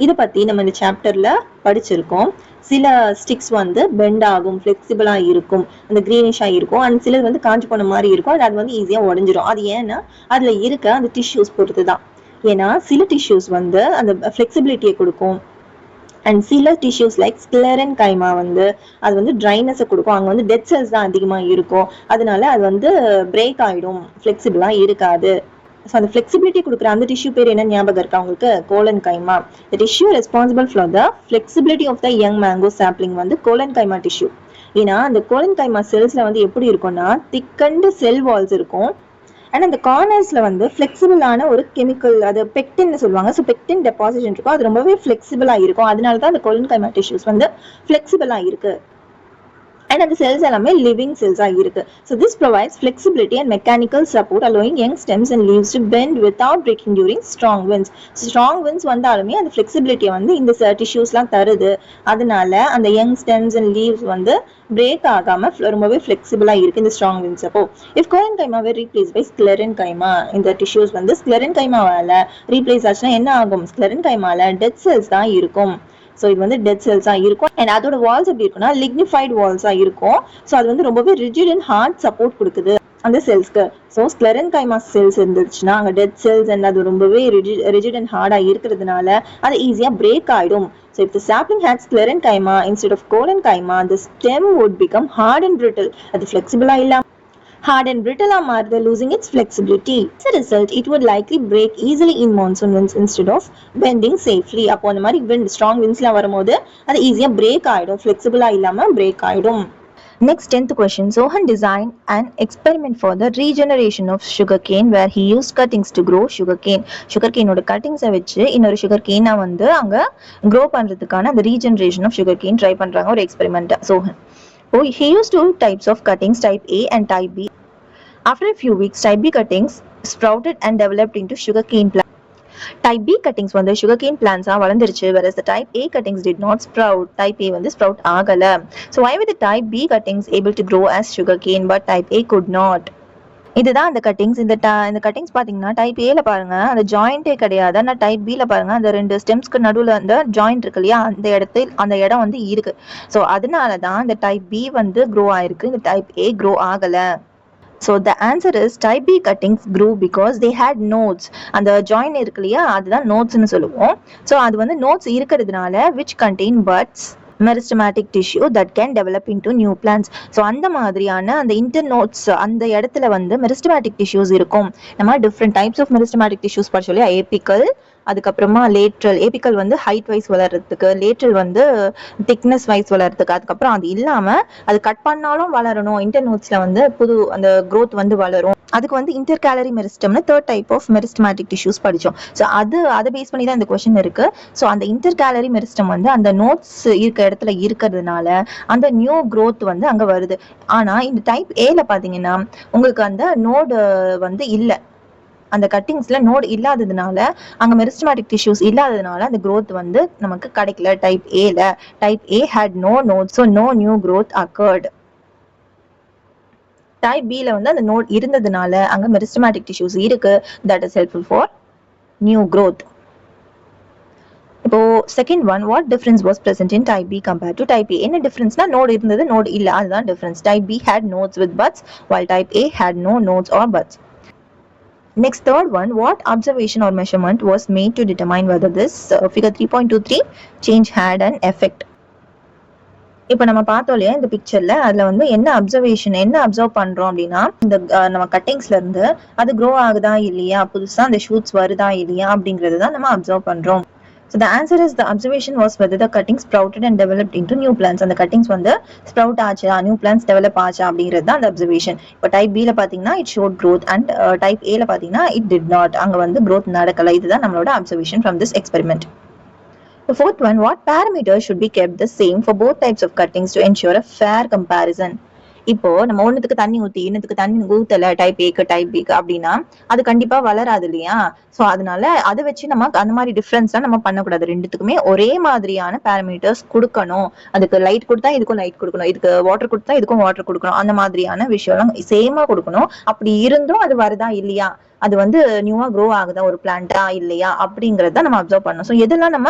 இதை பத்தி நம்ம இந்த சாப்டர்ல படிச்சிருக்கோம். சில sticks வந்து bend ஆகும், ஃபிளெக்சிபிளா இருக்கும், அந்த கிரீனிஷா இருக்கும், அண்ட் சிலது வந்து காஞ்சி போன மாதிரி இருக்கும், அது வந்து ஈஸியா உடஞ்சிரும். அது ஏன்னா அதுல இருக்க அந்த டிஷ்யூஸ் பொறுத்து தான். ஏன்னா சில டிஷ்யூஸ் வந்து அந்த ஃபிளெக்சிபிலிட்டியை கொடுக்கும், அண்ட் சில டிஷ்யூஸ் லைக் ஸ்க்ளெரன்கைமா வந்து அது வந்து ட்ரைனஸை கொடுக்கும், அங்கே வந்து டெட் செல்ஸ் தான் அதிகமாக இருக்கும், அதனால அது வந்து பிரேக் ஆகிடும், ஃபிளெக்சிபிளாக இருக்காது. ஸோ அந்த ஃபிளெக்சிபிலிட்டி கொடுக்குற அந்த டிஷ்யூ பேர் என்ன ஞாபகம் இருக்கா உங்களுக்கு? Collenchyma. The tissue responsible for the flexibility of the young mango sapling வந்து கோலன்கைமா டிஷ்யூ. ஏன்னா அந்த கோலன்கைமா செல்ஸ்ல வந்து எப்படி இருக்கும்னா திக்கண்டு செல் வால்ஸ் இருக்கும், அண்ட் அந்த கார்னர்ஸ்ல வந்து ஃபிளெக்சிபிளான ஒரு கெமிக்கல், அது பெக்டின்னு சொல்லுவாங்க. ஸோ பெக்டின் டெபாசிஷன் இருக்கும், அது ரொம்பவே ஃபிளெக்சிபிளா இருக்கும். அதனால தான் அந்த கோலன்கைமா டிஷ்யூஸ் வந்து ஃபிளெக்சிபிளா இருக்கு. and அந்த cells எல்லாமே living cells ஆ இருக்கு. So this provides flexibility and mechanical support, allowing young stems and leaves to bend without breaking during strong winds. So strong winds வந்தாலுமே அந்த flexibility வந்து இந்த tissuesலாம் தருது. அதனால அந்த young stems and leaves வந்து break ஆகாம ரொம்பவே flexible-ஆ இருக்கு இந்த strong winds அப்போ. If Coerenchymma were replaced by Sclerenchyma, இந்த tissues வந்து Sclerenchyma-வால replace ஆச்சுன்னா என்ன ஆகும்? Sclerenchyma-ல dead cells தான் இருக்கும். ஸோ இது வந்து டெட் செல்ஸாக இருக்கும். அண்ட் அதோட வால்ஸ் எப்படி இருக்குன்னா லிக்னிஃபைட் வால்ஸாக இருக்கும். ஸோ அது வந்து ரொம்பவே ரிஜிட் அண்ட் ஹார்ட் சப்போர்ட் கொடுக்குது அந்த செல்ஸ்க்கு. ஸோ ஸ்க்ளெரன்கைமா செல்ஸ் இருந்துச்சுன்னா அங்கே டெட் செல்ஸ் அண்ட் அது ரொம்பவே ரிஜிட் அண்ட் ஹார்டாக இருக்கிறதுனால அது ஈஸியாக பிரேக் ஆகிடும். So if the sapling had sclerenchyma instead of collenchyma, the stem would become hard and brittle. அது flexible-ஆ இல்லாம hard and brittle மாறுது, losing its flexibility. As a result, it would likely break easily in monsoon winds instead of bending safely. அப்போ அந்த மாதிரி wind strong windsலாம் வரும்போது அது ஈஸியா break ஆயிடும், flexible-ஆ இல்லாம பிரேக் ஆயிடும். Next 10th question. Sohan designed an experiment for the regeneration of sugarcane where he used cuttings to grow sugarcane. Sugarcane ஓட cuttings வச்சு இன்னொரு sugarcane வந்து அங்க grow பண்றதுக்கான அந்த regeneration of sugarcane try பண்றாங்க ஒரு experiment. Sohan. He used two types of cuttings, type A and type B. After a few weeks, type B cuttings sprouted and developed into sugarcane plants. Type B cuttings வந்து sugarcane plants வளர்ந்துருச்சு, whereas the type A cuttings did not sprout. Type A வந்து sprout ஆகல. So why were the type B cuttings able to grow as sugarcane but type A could not? இதுதான் அந்த cuttings. இந்த cuttings பாத்தீங்கன்னா type ஏல பாருங்க அந்த ஜாயிண்டே கிடையாது. ஆனா டைப் பில பாருங்க அந்த ரெண்டு ஸ்டெம்ஸ்க்கு நடுவுல அந்த ஜாயிண்ட் இருக்கு இல்லையா, அந்த இடம் வந்து இருக்கு. ஸோ அதனாலதான் இந்த டைப் பி வந்து க்ரோ ஆயிருக்கு, இந்த டைப் ஏ க்ரோ ஆகல. So the answer is type B cuttings grew because they had nodes. அந்த ஜாயின் இருக்கு இல்லையா, அதுதான் நோட்ஸ்னு சொல்லுவோம். ஸோ அது வந்து நோட்ஸ் இருக்கிறதுனால which contain buds, meristematic tissue that can develop into new plants. So அந்த மாதிரியான அந்த இன்டர்நோட்ஸ் அந்த இடத்துல வந்து மெரிஸ்டமேட்டிக் டிஷ்யூஸ் இருக்கும். நம்ம different types of meristematic tissues படிச்சோம் இல்லையா, ஏபிக்கல், அதுக்கப்புறமா லேட்ரல். ஏபிக்கல் வந்து ஹைட் வைஸ் வளர்றதுக்கு, லேட்ரல் வந்து திக்னஸ் வைஸ் வளர்றதுக்கு. அதுக்கப்புறம் அது இல்லாம அது கட் பண்ணாலும் வளரணும், இன்டர்நோட்ஸ்ல வந்து புது அந்த க்ரோத் வந்து வளரும். அதுக்கு வந்து இன்டர்கேலரி மெரிஸ்டம்னு third type of meristematic tissues படிச்சோம். ஸோ அதை பேஸ் பண்ணி தான் இந்த கொஸ்டின் இருக்கு. ஸோ அந்த இன்டர்கேலரி மெரிஸ்டம் வந்து அந்த நோட்ஸ் இருக்க இடத்துல இருக்கிறதுனால அந்த நியூ க்ரோத் வந்து அங்க வருது. ஆனா இந்த டைப் ஏல பாத்தீங்கன்னா உங்களுக்கு அந்த நோடு வந்து இல்லை, அந்த கட்டிங்ஸ்ல நோட் இல்லாததுனால, அங்க மெரிஸ்டமேட்டிக் டிஷ்யூஸ் இல்லாததுனால அந்த growth வந்து நமக்கு கிடைக்கல டைப் ஏல. Type A had no nodes, so no new growth occurred. Type பில வந்து அந்த நோட் இருந்ததுனால அங்க மெரிஸ்டமேட்டிக் டிஷ்யூஸ் இருக்கு, that is helpful for new growth. இப்போ second one, what difference was present in type B compared to type A? என்ன டிஃபரன்ஸ்னா நோட் இருந்தது, நோட் இல்ல, அதுதான் difference. Type B had nodes with buds while type A had no nodes or buds. Next, third one, what observation or measurement was made to determine whether this figure 3.23 change had an effect? இப்போ நம்ம பார்த்தோம் இல்லையா இந்த பிக்சர்ல, அதுல வந்து என்ன observe பண்றோம் அப்படின்னா, இந்த நம்ம கட்டிங்ஸ்ல இருந்து அது க்ரோ ஆகுதா இல்லையா, புதுசா அந்த ஷூட்ஸ் வருதா இல்லையா அப்படிங்கறது தான் நம்ம அப்சர்வ் பண்றோம். So the answer is the observation was whether the cuttings sprouted and developed into new plants. அந்த cuttings வந்து sprout ஆச்சா, new plants develop ஆச்சா அப்படிங்கிறது தான் அந்த observation. இப்போ type B ல பாத்தீங்கன்னா it showed growth and type A ல பாத்தீங்கன்னா it did not. அங்க வந்து growth நடக்கல. இதுதான் நம்மளோட observation from this experiment. The fourth one, what parameters should be kept the same for both types of cuttings to ensure a fair comparison? இப்போ நம்ம ஒண்ணுத்துக்கு தண்ணி ஊத்தி இன்னத்துக்கு தண்ணி ஊத்தல டைப் ஏக்கு டைப் பிக்கு அப்படின்னா அது கண்டிப்பா வளராது இல்லையா. சோ அதனால அதை வச்சு நம்ம அந்த மாதிரி டிஃபரன்ஸ் எல்லாம் நம்ம பண்ணக்கூடாது. ரெண்டுத்துக்குமே ஒரே மாதிரியான பேராமீட்டர்ஸ் கொடுக்கணும். அதுக்கு லைட் கொடுத்தா இதுக்கும் லைட் கொடுக்கணும், இதுக்கு வாட்டர் கொடுத்தா இதுக்கும் வாட்டர் கொடுக்கணும், அந்த மாதிரியான விஷயம் எல்லாம் சேமா கொடுக்கணும். அப்படி இருந்தும் அது வருதா இல்லையா, அது வந்து நியூவா க்ரோ ஆகுதா ஒரு பிளான்டா இல்லையா அப்படிங்கறத நம்ம அப்சர்வ் பண்ணணும். ஸோ எதெல்லாம் நம்ம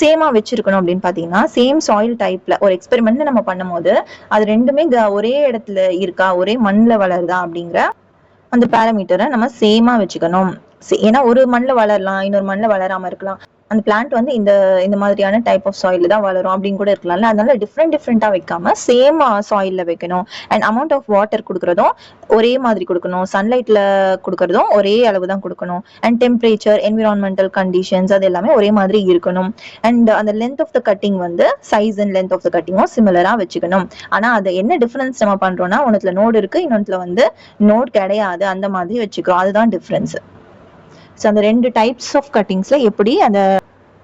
சேமா வச்சிருக்கணும் அப்படின்னு பாத்தீங்கன்னா, சேம் சாயில் டைப்ல ஒரு எக்ஸ்பெரிமெண்ட் நம்ம பண்ணும் போது அது ரெண்டுமே ஒரே இடத்துல இருக்கா, ஒரே மண்ணில் வளருதா அப்படிங்கிற அந்த பேராமீட்டரை நம்ம சேமா வச்சுக்கணும். ஏன்னா ஒரு மண்ணில் வளரலாம், இன்னொரு மண்ணில் வளராம இருக்கலாம். அந்த பிளான்ட் வந்து இந்த மாதிரியான டைப் ஆஃப் சாயில தான் வளரும் அப்படின்னு கூட இருக்கலாம்ல. அதனால டிஃப்ரெண்டா வைக்காம சேம் சாயில்ல வைக்கணும். அண்ட் அமௌண்ட் ஆஃப் வாட்டர் கொடுக்கறதும் ஒரே மாதிரி கொடுக்கணும், சன்லைட்ல கொடுக்கறதும் ஒரே அளவு தான் கொடுக்கணும். அண்ட் டெம்பரேச்சர், என்விரான்மெண்டல் கண்டிஷன்ஸ் அது எல்லாமே ஒரே மாதிரி இருக்கணும். அண்ட் அந்த லென்த் ஆஃப் த கட்டிங் வந்து size and length of the கட்டிங்கும் சிமிலரா வச்சுக்கணும். ஆனா அது என்ன டிஃபரன்ஸ் நம்ம பண்றோம்னா, ஒன்னுத்துல நோட் இருக்கு, இன்னொன்னுல வந்து நோட் கிடையாது, அந்த மாதிரி வச்சுக்கிறோம். அதுதான் டிஃபரன்ஸ். ஸோ அந்த ரெண்டு டைப்ஸ் ஆஃப் கட்டிங்ஸ்ல எப்படி அந்த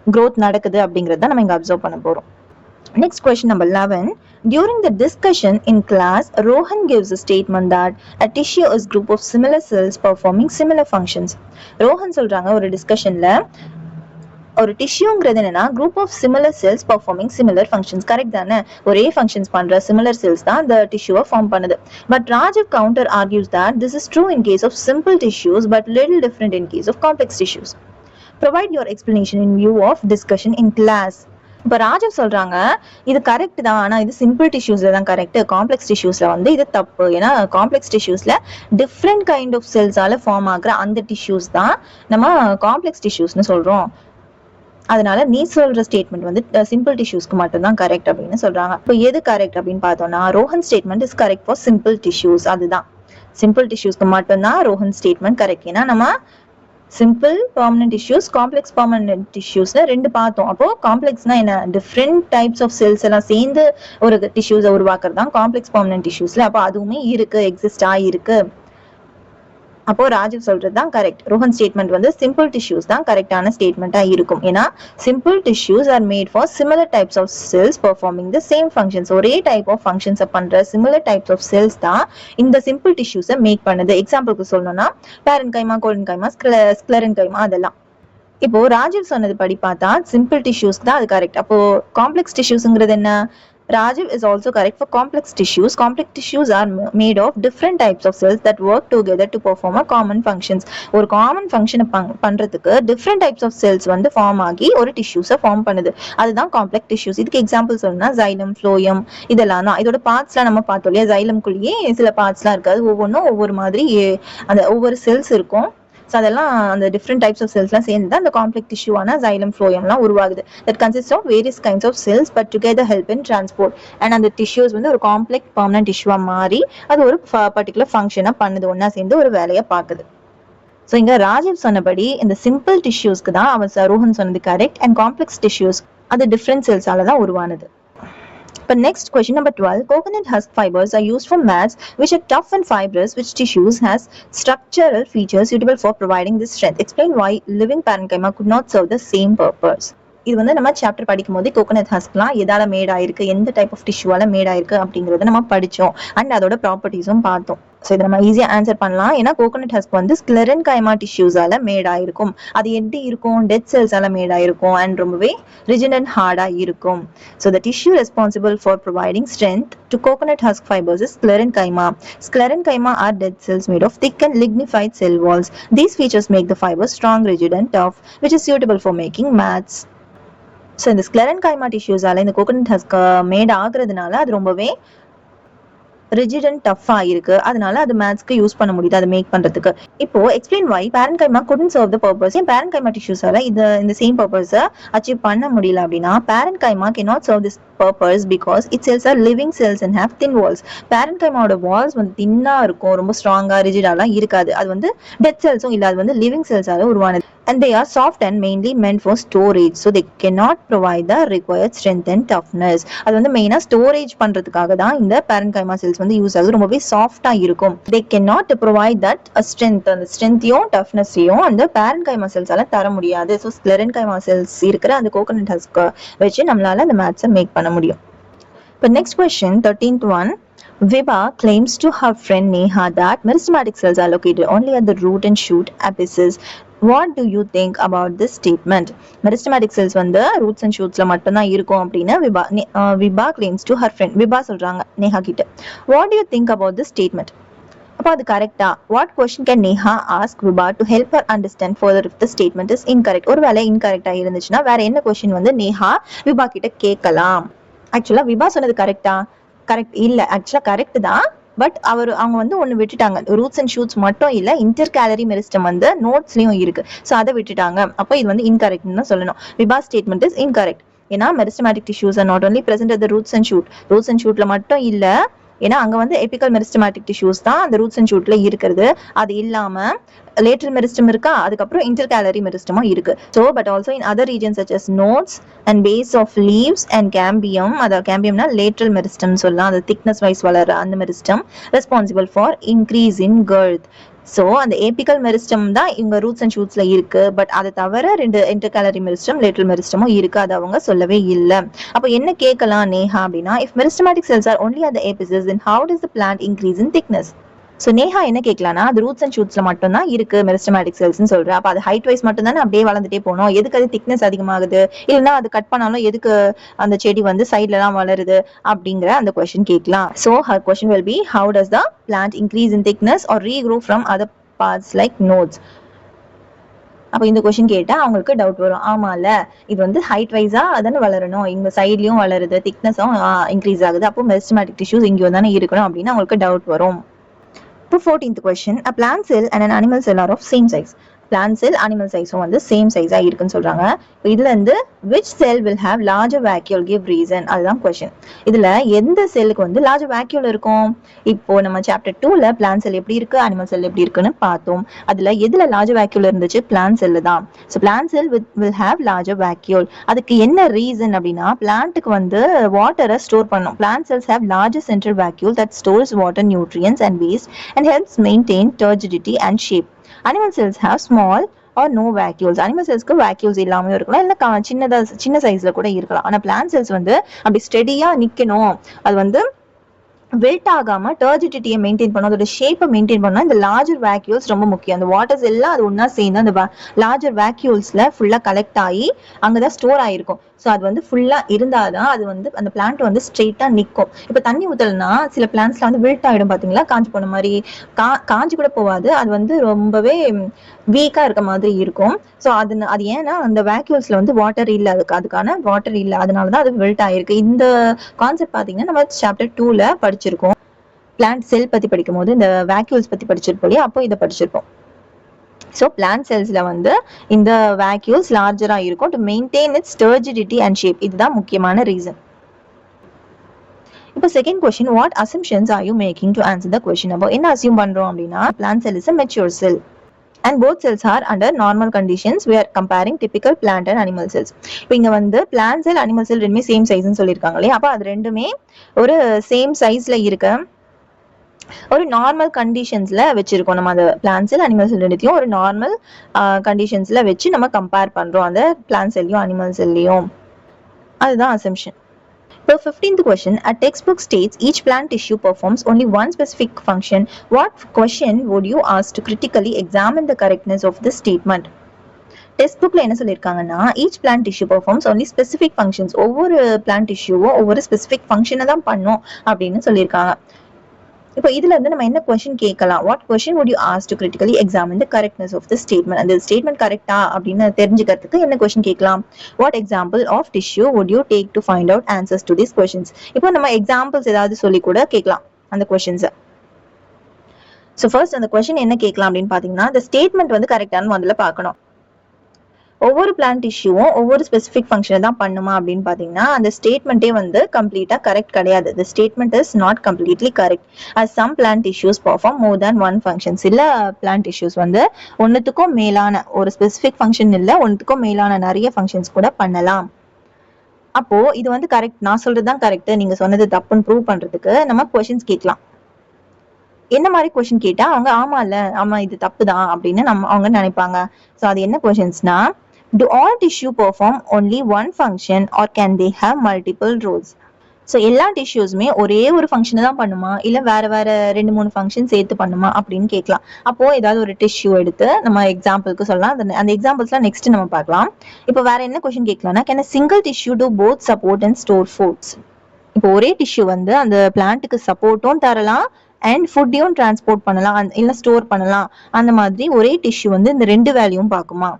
growth நடக்குது அப்படிங்கறத நம்ம இங்க அப்சர்வ் பண்ண போறோம். Next question number 11. During the discussion in class, Rohan gives a statement that a tissue is group of similar cells performing similar functions. Rohan சொல்றாங்க ஒரு டிஸ்கஷன்ல ஒரு டிஷ்யூங்கிறது என்னன்னா group of similar cells performing similar functions. Correct தானே? ஒரே functions பண்ற similar cells தான் அந்த டிஷ்யூவை form பண்ணுது. But Rajiv counter argues that this is true in case of simple tissues but little different in case of complex tissues. Provide your explanation in view of discussion in class. இப்போ ராஜீவ் சொல்றாங்க இது correct தான், ஆனா இது simple டிஷ்யூஸ்ல தான் correct, complex டிஷ்யூஸ்ல வந்து இது தப்பு. ஏன்னா காம்ப்ளெக்ஸ் டிஷ்யூஸ்ல டிஃப்ரெண்ட் கைண்ட் ஆஃப் செல்ஸால ஃபார்ம் ஆகுற அந்த டிஷ்யூஸ் தான் நம்ம காம்ப்ளெக்ஸ் டிஷ்யூஸ்னு சொல்றோம். அதனால நீ சொல்ற ஸ்டேட்மெண்ட் வந்து சிம்பிள் டிஷ்யூஸ்க்கு மட்டும் தான் கரெக்ட் அப்படின்னு சொல்றாங்க. இப்போ எது கரெக்ட் அப்படின்னு பார்த்தோம்னா Rohan statement is correct for simple tissues. அதுதான் சிம்பிள் டிஷ்யூஸ்க்கு மட்டும் தான் ரோஹன் ஸ்டேட்மெண்ட் கரெக்ட். ஏன்னா நம்ம simple permanent tissues, complex permanent டிஷ்யூஸ்ல ரெண்டு பார்த்தோம். அப்போ காம்ப்ளெக்ஸ்னா என்ன, டிஃப்ரெண்ட் டைப்ஸ் ஆஃப் செல்ஸ் எல்லாம் சேர்ந்து ஒரு டிஷ்யூஸை உருவாக்குறது தான் காம்ப்ளெக்ஸ் பெர்மனன்ட் டிஷ்யூஸ்ல. அப்போ அதுவுமே இருக்கு, எக்ஸிஸ்ட் ஆயிருக்கு. அப்போ ராஜீவ் சொல்றது தான் கரெக்ட். ரோஹன் ஸ்டேட்மெண்ட் வந்து சிம்பிள் டிஷ்யூஸ் தான் கரெக்டான ஸ்டேட்மெண்டா இருக்கும். ஏன்னா simple tissues are made for similar types of cells performing the same functions. ஒரே டைப் ஆஃப் ஃபங்க்ஷன்ஸை பண்ற சிமிலர் டைப்ஸ் ஆஃப் செல்ஸ் தான் இந்த சிம்பிள் டிஷ்யூஸை மேக் பண்ணுது. எக்ஸாம்பிளுக்கு சொல்லணும்னா பேரன் கைமா, கோலன் கைமா, ஸ்க்ளெரன் கைமா, அதெல்லாம். இப்போ ராஜீவ் சொன்னது படி பார்த்தா சிம்பிள் டிஷ்யூஸ் தான் அது கரெக்ட். அப்போ காம்ப்ளெக்ஸ் டிஷ்யூஸ்ங்கிறது என்ன? Rajiv is also correct for complex tissues. Complex tissues are made of different types of cells that work together to perform a common functions. ஒரு common function பண்றதுக்கு different types of cells வந்து form ஆகி ஒரு டிஷ்யூஸை form பண்ணுது. அதுதான் complex tissues. இதுக்கு example சொல்லணும்னா xylem, phloem இதெல்லாம் தான். இதோட பார்ட்ஸ்லாம் நம்ம பார்த்தோம் இல்லையா, xylemக்குள்ளேயே சில பார்ட்ஸ்லாம் இருக்காது, ஒவ்வொன்றும் ஒவ்வொரு மாதிரி அந்த ஒவ்வொரு செல்ஸ் இருக்கும். ஸோ அதெல்லாம் அந்த டிஃப்ரெண்ட் டைப்ஸ் ஆஃப் செல்ஸ்லாம் சேர்ந்து தான் அந்த காம்ப்ளெக்ஸ் டிஷ்யூவான xylem, phloemலாம் உருவாகுது. That consist of various kinds of cells but together help in transport. And அந்த டிஷ்யூஸ் வந்து ஒரு காம்ப்ளெக்ஸ் பெர்மனன்ட் டிஷ்யூவா மாறி அது ஒரு பர்டிகுலர் ஃபங்க்ஷனா பண்ணுது, ஒன்னா சேர்ந்து ஒரு வேலையை பார்க்குது. ஸோ இங்க ராஜீவ் சொன்னபடி இந்த சிம்பிள் டிஷ்யூஸ்க்கு தான் அவன் ரோஹன் சொன்னது கரெக்ட், அண்ட் காம்ப்ளெக்ஸ் டிஷ்யூஸ் அது டிஃப்ரெண்ட் செல்ஸால தான் உருவானது. But next question number 12. Coconut husk fibers are used for mats which are tough and fibrous, which tissues has structural features suitable for providing this strength. Explain why living parenchyma could not serve the same purpose. இது வந்து நம்ம chapter படிக்கும் போது coconut ஹஸ்க்லாம் எதால mat ஆயிருக்கு, எந்த type of டிஷ்யூவால mat ஆயிருக்கு அப்படிங்கறத நம்ம படிச்சோம். அண்ட் அதோட ப்ராப்பர்ட்டிஸும் பார்த்தோம். ஸோ இதை நம்ம ஈஸியா ஆன்சர் பண்ணலாம். ஏன்னா கோகனட் ஹஸ்க் வந்து ஸ்க்ளெரன் கைமா டிஷ்யூஸால மேட் ஆயிருக்கும். அது எப்படி இருக்கும், டெட் செல்ஸால மேட் ஆயிருக்கும், அண்ட் ரொம்பவே ரிஜிட் அண்ட் ஹார்டா இருக்கும். So the tissue responsible for providing strength to coconut husk fibers is sclerenchyma. Sclerenchyma are dead cells made of thick and lignified cell walls. These features make the fibers strong, rigid and tough, which is suitable for making mats. So இந்த ஸ்க்ளெரன்கைமா டிஷ்யூஸால இந்த coconut husk mat ஆகுறதுனால அது ரொம்பவே rigid and டஃபா இருக்கு. அதனால அது மேத்ஸ்க்கு use பண்ண முடியுது அதை மேக் பண்றதுக்கு. இப்போ explain why parenchyma couldn't serve the purpose. ஏன் பேரன்கைமா டிஷ்யூஸால இந்த சேம் பர்பஸை அச்சீவ் பண்ண முடியல அப்படின்னா, parenchyma cannot serve this purpose because its cells are living cells and have thin walls. பேரன்கைமாவோட வால்ஸ் வந்து தின்னா இருக்கும், ரொம்ப ஸ்ட்ராங்கா ரிஜிடாலாம் இருக்காது. அது வந்து டெட் செல்ஸும் இல்ல, அது வந்து லிவிங் செல்ஸால உருவானது. And they are soft and mainly meant for storage, so they cannot provide the required strength and toughness. அது வந்து மெயினா ஸ்டோரேஜ் பண்றதுக்காக தான் இந்த பேரன்கைமா செல்ஸ் வந்து யூஸ் ஆகுது. ரொம்பவே சாஃப்டா இருக்கும். they cannot provide that strength, அந்த ஸ்ட்ரென்த்தையும் டஃப்னஸையும் அந்த பேரன்கைமா செல்ஸால தர முடியாது. ஸோ ஸ்க்ளெரன்கைமா செல்ஸ் இருக்கிற அந்த கோகனட் ஹஸ்க் வச்சு நம்மளால அந்த மேத்ஸை மேக் பண்ண முடியும். But next question, 13th one. Vibha claims to her friend Neha that meristematic cells are located only at the root and shoot apices. What do you think about this statement? Meristematic cells வந்து roots and shootsல மட்டும் தான் இருக்கும் அப்படின்னு Vibha claims to her friend. Vibha சொல்றாங்க நேஹா கிட்ட. What do you think about this statement? அப்போ அது கரெக்டா? What question can Neha ask Vibha to help her understand further if the statement is incorrect? ஒருவேளை இன்கரெக்டா இருந்துச்சுன்னா வேற என்ன கொஸ்டின் வந்து நேஹா விபா கிட்ட கேட்கலாம்? ஆக்சுவலா விபா சொன்னது கரெக்டா? கரெக்ட் இல்ல, ஆக்சுவலா கரெக்ட் தான். பட் அவங்க வந்து ஒன்னு விட்டுட்டாங்க. ரூட்ஸ் அண்ட் ஷூட்ஸ் மட்டும் இல்ல, இன்டர் கேலரி மெரிஸ்டம் வந்து நோட்ஸ்லயும் இருக்கு. ஸோ அதை விட்டுட்டாங்க. அப்போ இது வந்து இன்கரெக்ட்னு சொல்லணும். Vibha statement is incorrect. ஏன்னா meristematic tissues are not only present at the roots and shoot. Roots and ஷூட்ல மட்டும் இல்ல, ஏன்னா அங்க வந்து எபிக்கல் மெரிஸ்டமேட்டிக் டிஷ்யூஸ் தான் அந்த ரூட்ஸ் அண்ட் ஷூட்ல இருக்கிறது. அது இல்லாம லேட்டரல் மெரிஸ்டம் இருக்கா, அதுக்கப்புறம் இன்டர் கேலரி மெரிஸ்டமும் இருக்கு. So but also in other region such as nodes and base of leaves and cambium, அதாவது கேம்பியம்னா லேட்டரல் மெரிஸ்டம் சொல்லலாம், அது திக்னஸ் வைஸ் வளர அந்த meristem responsible for increase in girth. So அந்த ஏபிக்கல் மெரிஸ்டம் தான் இவங்க ரூட்ஸ் அண்ட் ஷூட்ஸ்ல இருக்கு. பட் அதை தவிர 2 இன்டர்கேலரி மெரிஸ்டம் லேட்ரல் மெரிஸ்டமும் இருக்கு. அது அவங்க சொல்லவே இல்லை. அப்போ என்ன கேட்கலாம் நேஹா அப்படின்னா, if meristematic cells are only at the apices then how does the plant increase in thickness? So Neha என்ன கேட்கலாம்னா, அது ரூட்ஸ் அண்ட் ஷூட்ஸ்ல மட்டும் தான் இருக்கு மெரிஸ்டமேட்டிக் செல்ஸ்னு சொல்றேன். அப்போ அது ஹைட் வைஸ் மட்டும் தானே அப்படியே வளர்ந்துட்டே போகணும். எதுக்கு அது திக்னஸ் அதிகமாகுது, இல்லைன்னா அது கட் பண்ணாலும் எதுக்கு அந்த செடி வந்து சைட்ல எல்லாம் வளருது அப்படிங்கிற அந்த கொஸ்டின் கேட்கலாம். So her question will be, how does the plant increase in thickness or regrow from other parts like nodes? அப்போ இந்த கொஸ்டின் கேட்டா அவங்களுக்கு டவுட் வரும். ஆமால, இது வந்து ஹைட் வைஸா அதானே வளரணும், இங்க சைட்லயும் வளருது, திக்னஸும் இன்க்ரீஸ் ஆகுது, அப்போ மெரிஸ்டமேட்டிக் டிஷ்யூஸ் இங்கே தானே இருக்கணும் அப்படின்னு அவங்களுக்கு டவுட் வரும். இப்போ 14th question, a plant cell and an animal cell are of same size. plant cell animal size வந்து சேம் சைஸா இருக்குன்னு சொல்றாங்க. இதுல இருந்து which cell will have larger vacuole, give reason, அதுதான் question. இதுல எந்த செல்லுக்கு வந்து larger vacuole இருக்கும்? இப்போ நம்ம chapter 2ல plant cell எப்படி இருக்கு, animal cell எப்படி இருக்குன்னு பார்த்தோம். அதுல எதுல larger vacuole இருந்துச்சு? plant cell தான். so plant cell will have larger vacuole. அதுக்கு என்ன ரீசன் அப்படின்னா, பிளான்ட்டுக்கு வந்து வாட்டரை ஸ்டோர் பண்ணும். plant cells have larger central vacuole that stores water, nutrients and waste and helps maintain turgidity and shape. Animal cells have small or no vacuoles. Animal cellsக்கு vacuoles இல்லாம இருக்கலாம், இல்ல சின்ன சைஸ்ல கூட இருக்கலாம். ஆனா plant cells வந்து அப்படி ஸ்டெடியா நிக்கணும், அது வந்து வெல்ட் ஆகாம டர்ஜிடிட்டியை மெயின்டைன் பண்ணும், அதோட ஷேப்பை மெயின்டைன் பண்ணா இந்த லார்ஜர் வேக்யூல்ஸ் ரொம்ப முக்கியம். அந்த வாட்டர்ஸ் எல்லாம் அது ஒன்னா சேர்ந்து அந்த லார்ஜர் வேக்யூல்ஸ்ல ஃபுல்லா கலெக்ட் ஆகி அங்கதான் ஸ்டோர் ஆயிருக்கும். ஸோ அது வந்து ஃபுல்லா இருந்தாதான் அது வந்து அந்த பிளான்ட் வந்து ஸ்ட்ரெயிட்டா நிற்கும். இப்போ தண்ணி ஊத்தலன்னா சில பிளான்ட்ஸ்ல வந்து வில்ட் ஆயிடும் பாத்தீங்களா, காஞ்சி போன மாதிரி. காஞ்சி கூட போவாது, அது வந்து ரொம்பவே வீக்கா இருக்க மாதிரி இருக்கும். ஸோ அது ஏன்னா அந்த வேக்யூல்ஸ்ல வந்து வாட்டர் இல்லை, அதுக்கான வாட்டர் இல்லை, அதனாலதான் அது வில்ட் ஆயிருக்கு. இந்த கான்செப்ட் பாத்தீங்கன்னா நம்ம சாப்டர் 2ல படிச்சிருக்கோம். பிளான்ட் செல் பத்தி படிக்கும் போது இந்த வேக்யூல்ஸ் பத்தி படிச்சிருப்போம் இல்லையா, அப்போ இதை படிச்சிருப்போம். ஸோ பிளான்ட் செல்ஸ்ல வந்து இந்த வேக்யூல்ஸ் லார்ஜரா இருக்கும் to maintain its turgidity and shape. இதுதான் முக்கியமான ரீசன். இப்போ second question, what assumptions are you making to answer the question? அப்போ என்ன அசியூம் பண்றோம் அப்படின்னா, plant cell is a mature cell and both cells are under normal conditions. We are comparing typical plant and animal cells. இப்போ இங்க வந்து plant cell animal cell ரெண்டுமே same சைஸ்னு சொல்லியிருக்காங்க இல்லையா, அப்போ அது ரெண்டுமே ஒரு சேம் சைஸ்ல இருக்க ஒரு நார்மல் கண்டிஷன்ஸ்ல வச்சிருக்கோம். நம்ம அந்த பிளான்ட் செல் அனிமல் செல் ரெண்டுத்தையும் ஒரு நார்மல் கண்டிஷன்ஸ்ல வச்சு நம்ம கம்பேர் பண்றோம், அந்த பிளான்ட் செல்லையும் அனிமல் செல்லையும். அதுதான் அசம்ஷன். இப்போ 15th question, a textbook states each plant tissue performs only one specific function. What question would you ask to critically examine the correctness of this statement? Text புக்ல என்ன சொல்லியிருக்காங்கன்னா, each plant tissue performs only specific functions. ஒவ்வொரு plant டிஷ்யூவும் ஒவ்வொரு specific ஃபங்க்ஷனை தான் பண்ணும் அப்படின்னு சொல்லியிருக்காங்க. இப்போ இதுல இருந்து நம்ம என்ன கொஸ்டின் கேட்கலாம்? What question would you ask to critically examine the correctness of the statement? அந்த ஸ்டேட்மெண்ட் கரெக்டா அப்படின்னு தெரிஞ்சுக்கிறதுக்கு என்ன கொஸ்டின் கேட்கலாம்? What example of tissue would you take to find out answers to this questions? இப்போ நம்ம எக்ஸாம்பிள்ஸ் ஏதாவது சொல்லி கூட கேட்கலாம் அந்த கொஸ்டின்ஸை. ஸோ ஃபர்ஸ்ட் அந்த கொஸ்டின் என்ன கேட்கலாம் அப்படின்னு பாத்தீங்கன்னா, இந்த ஸ்டேட்மெண்ட் வந்து கரெக்டானு முதல்ல பார்க்கணும். ஒவ்வொரு பிளான்ட் டிஷ்யூவும் ஒவ்வொரு ஸ்பெசிஃபிக் ஃபங்க்ஷனை தான் பண்ணுமா அப்படின்னு பாத்தீங்கன்னா, அந்த ஸ்டேட்மெண்ட்டே வந்து கம்ப்ளீட்டா கரெக்ட் கிடையாது. தி statement is not completely correct. as some plant tissues perform more than one function. சில பிளான்ட் டிஷ்யூஸ் வந்து ஒன்னுத்துக்கும் மேலான ஒரு ஸ்பெசிஃபிக் ஃபங்க்ஷன் இல்ல, ஒன்னுத்துக்கும் மேலான நிறைய ஃபங்க்ஷன்ஸ் கூட பண்ணலாம். அப்போ இது வந்து கரெக்ட், நான் சொல்றதுதான் கரெக்ட், நீங்க சொன்னது தப்புன்னு ப்ரூவ் பண்றதுக்கு நம்ம கொஸ்டின்ஸ் கேட்கலாம். என்ன மாதிரி கொஸ்டின் கேட்டா அவங்க ஆமா இல்ல, ஆமா இது தப்பு தான் அப்படின்னு அவங்க நினைப்பாங்க. ஸோ அது என்ன கொஸ்டின்ஸ்னா, do all tissue perform only one function or can they have multiple roles? So எல்லா டிஷ்யூஸுமே ஒரே ஒரு ஃபங்க்ஷனை தான் பண்ணுமா, இல்லை வேற வேற 2-3 ஃபங்க்ஷன் சேர்த்து பண்ணுமா அப்படின்னு கேட்கலாம். அப்போ ஏதாவது ஒரு டிஷ்யூ எடுத்து நம்ம எக்ஸாம்பிளுக்கு சொல்லலாம். அந்த எக்ஸாம்பிள்ஸ்லாம் நெக்ஸ்ட் நம்ம பார்க்கலாம். இப்போ வேற என்ன கொஸ்டின் கேட்கலாம்னா, can a single tissue do both support and store foods? இப்போ ஒரே டிஷ்யூ வந்து அந்த பிளான்ட்டுக்கு சப்போர்ட்டும் தரலாம் அண்ட் ஃபுட்டையும் டிரான்ஸ்போர்ட் பண்ணலாம், இல்லை ஸ்டோர் பண்ணலாம். அந்த மாதிரி ஒரே டிஷ்யூ வந்து இந்த ரெண்டு வேலையும் பார்க்குமா?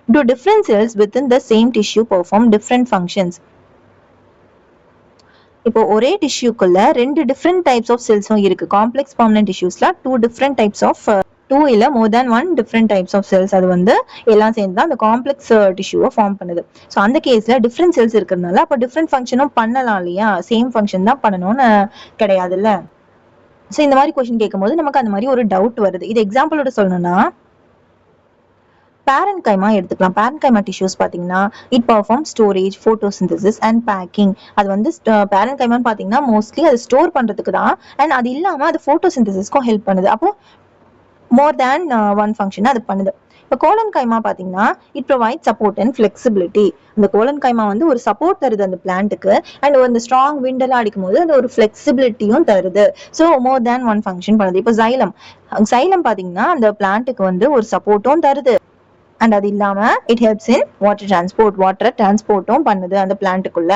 Do different cells within the same tissue perform different functions? இப்போ ஒரே டிஷ்யூக்குள்ள 2 டிஃப்ரெண்ட் டைப்ஸ் ஆஃப் செல்ஸும் இருக்கு. காம்ப்ளெக்ஸ் பர்மனன்ட் டிஷ்யூஸ்ல 2 டிஃப்ரெண்ட் டைப்ஸ் ஆஃப் 2 இல்ல more than 1 different types of cells, அது வந்து எல்லாம் சேர்ந்து தான் அந்த காம்ப்ளெக்ஸ் டிஷ்யூவை ஃபார்ம் பண்ணுது. ஸோ அந்த கேஸ்ல டிஃப்ரெண்ட் செல்ஸ் இருக்கிறதுனால அப்போ டிஃப்ரெண்ட் ஃபங்க்ஷனும் பண்ணலாம் இல்லையா, சேம் ஃபங்க்ஷன் தான் பண்ணணும்னு கிடையாதுல்ல. ஸோ இந்த மாதிரி கொஸ்டின் கேட்கும்போது நமக்கு அந்த மாதிரி ஒரு டவுட் வருது. இது எக்ஸாம்பிளோட சொல்லணும்னா, பேரன்கைமா எடுத்துக்கலாம். பேரன்கைமா டிஷ்யூஸ் பாத்தீங்கன்னா it perform storage, photosynthesis and packing. அது வந்து பேரன்கைமான்னு பாத்தீங்கன்னா மோஸ்ட்லி அது ஸ்டோர் பண்றதுக்கு தான், அண்ட் அது இல்லாம அது போட்டோசிந்தசிஸ்க்கும் ஹெல்ப் பண்ணுது. அப்போ மோர் தேன் ஒன் ஃபங்க்ஷன் அது பண்ணுது. இப்போ கோலன் கைமா பார்த்தீங்கன்னா it provide support and flexibility. அந்த கோலன் கைமா வந்து ஒரு சப்போர்ட் தருது அந்த பிளான்ட்டுக்கு, அண்ட் அந்த ஸ்ட்ராங் விண்ட் எல்லாம் அடிக்கும் போது அது ஒரு ஃபிளெக்சிபிலிட்டியும் தருது. So more than one function பண்ணுது. இப்போ சைலம் பார்த்தீங்கன்னா அந்த பிளான்ட்டுக்கு வந்து ஒரு சப்போர்ட்டும் தருது, அண்ட் அது இல்லாம இட் ஹெல்ப்ஸ் இன் வாட்டர் டிரான்ஸ்போர்ட்டும் பண்ணுது அந்த பிளான்ட்டுக்குள்ள.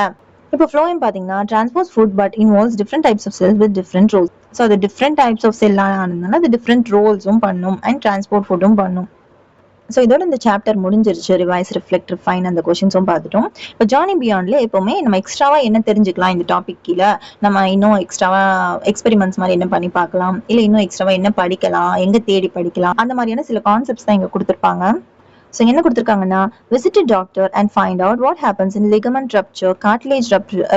இப்போ ஃப்ளோயம் பார்த்தீங்கன்னா transport food but involves different types of cells with different roles. So அது டிஃப்ரெண்ட் டைப்ஸ் ஆஃப் செல்லாம் ஆனதுனால அது டிஃப்ரெண்ட் ரோல்ஸும் பண்ணும் அண்ட் டிரான்ஸ்போர்ட் ஃபுட்டும் பண்ணும். ஸோ இதோட இந்த சாப்டர் முடிஞ்சிருச்சு. ரிவைஸ், ரிஃப்ளெக்ட், ரிஃபைன் அந்த கொஸ்டின்ஸும் பார்த்துட்டோம். இப்போ ஜார்னி பியாண்ட்ல எப்பவுமே நம்ம எக்ஸ்ட்ராவா என்ன தெரிஞ்சுக்கலாம் இந்த டாபிக் கீழே, நம்ம இன்னும் எக்ஸ்ட்ராவா எக்ஸ்பெரிமெண்ட்ஸ் மாதிரி என்ன பண்ணி பார்க்கலாம், இல்லை இன்னும் எக்ஸ்ட்ராவா என்ன படிக்கலாம், எங்க தேடி படிக்கலாம், அந்த மாதிரியான சில கான்செப்ட்ஸ் தான் இங்க கொடுத்துருப்பாங்க. ஸோ என்ன கொடுத்துருக்காங்கன்னா, visit a doctor and find out what happens in ligament rupture, cartilage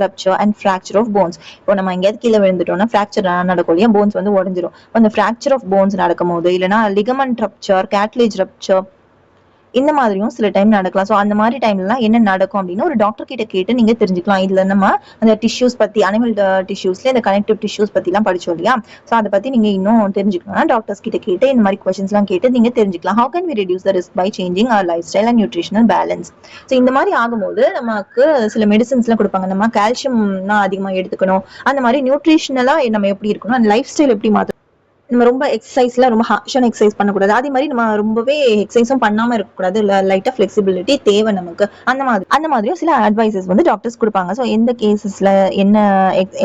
rupture and fracture of bones. இப்போ நம்ம எங்கேயாவது கீழே விழுந்துட்டோம்னா ஃப்ராக்சர் நடக்கும் இல்லையா, போன்ஸ் வந்து உடஞ்சிரும். அந்த ஃப்ராக்சர் ஆஃப் போன்ஸ் நடக்கும் போது, இல்லைனா லிகமெண்ட் ரப்சர், கேட்லேஜ் ரப்சர், இந்த மாதிரியும் சில டைம் நடக்கலாம். ஸோ அந்த மாதிரி டைம்லாம் என்ன நடக்கும் அப்படின்னு ஒரு டாக்டர் கிட்ட கேட்டு நீங்க தெரிஞ்சுக்கலாம். இதுல நம்ம அந்த டிஷ்யூஸ் பத்தி, அனிமல் டிஷ்யூஸ்ல இந்த கனெக்டிவ் டிஷ்யூஸ் பத்தி எல்லாம் படிச்சோம் இல்லையா, ஸோ அதை பத்தி நீங்க இன்னும் தெரிஞ்சுக்கணும்னா டாக்டர்ஸ் கிட்ட கேட்டு இந்த மாதிரி கொஸ்டின்ஸ் எல்லாம் கேட்டு நீங்க தெரிஞ்சுக்கலாம். How can we reduce the risk by changing our life style and nutritional balance. So இந்த மாதிரி ஆகும்போது நமக்கு சில மெடிசன்ஸ் எல்லாம் கொடுப்பாங்க, நம்ம கால்சியம்னா அதிகமா எடுத்துக்கணும், அந்த மாதிரி நியூட்ரிஷனலா நம்ம எப்படி இருக்கணும், அந்த லைஃப் ஸ்டைல் எப்படி மாற்றணும், நம்ம ரொம்ப எக்ஸசைஸ்ல ரொம்ப ஹார்ஷான எக்ஸசைஸ் பண்ணக்கூடாது, அதே மாதிரி நம்ம ரொம்பவே எக்ஸசைஸும் பண்ணாம இருக்கக்கூடாது, லைட்டா ஃபிளெக்சிபிலிட்டி தேவை நமக்கு, அந்த மாதிரியும் சில அட்வைசஸ் வந்து டாக்டர்ஸ் கொடுப்பாங்க. ஸோ எந்த கேசஸ்ல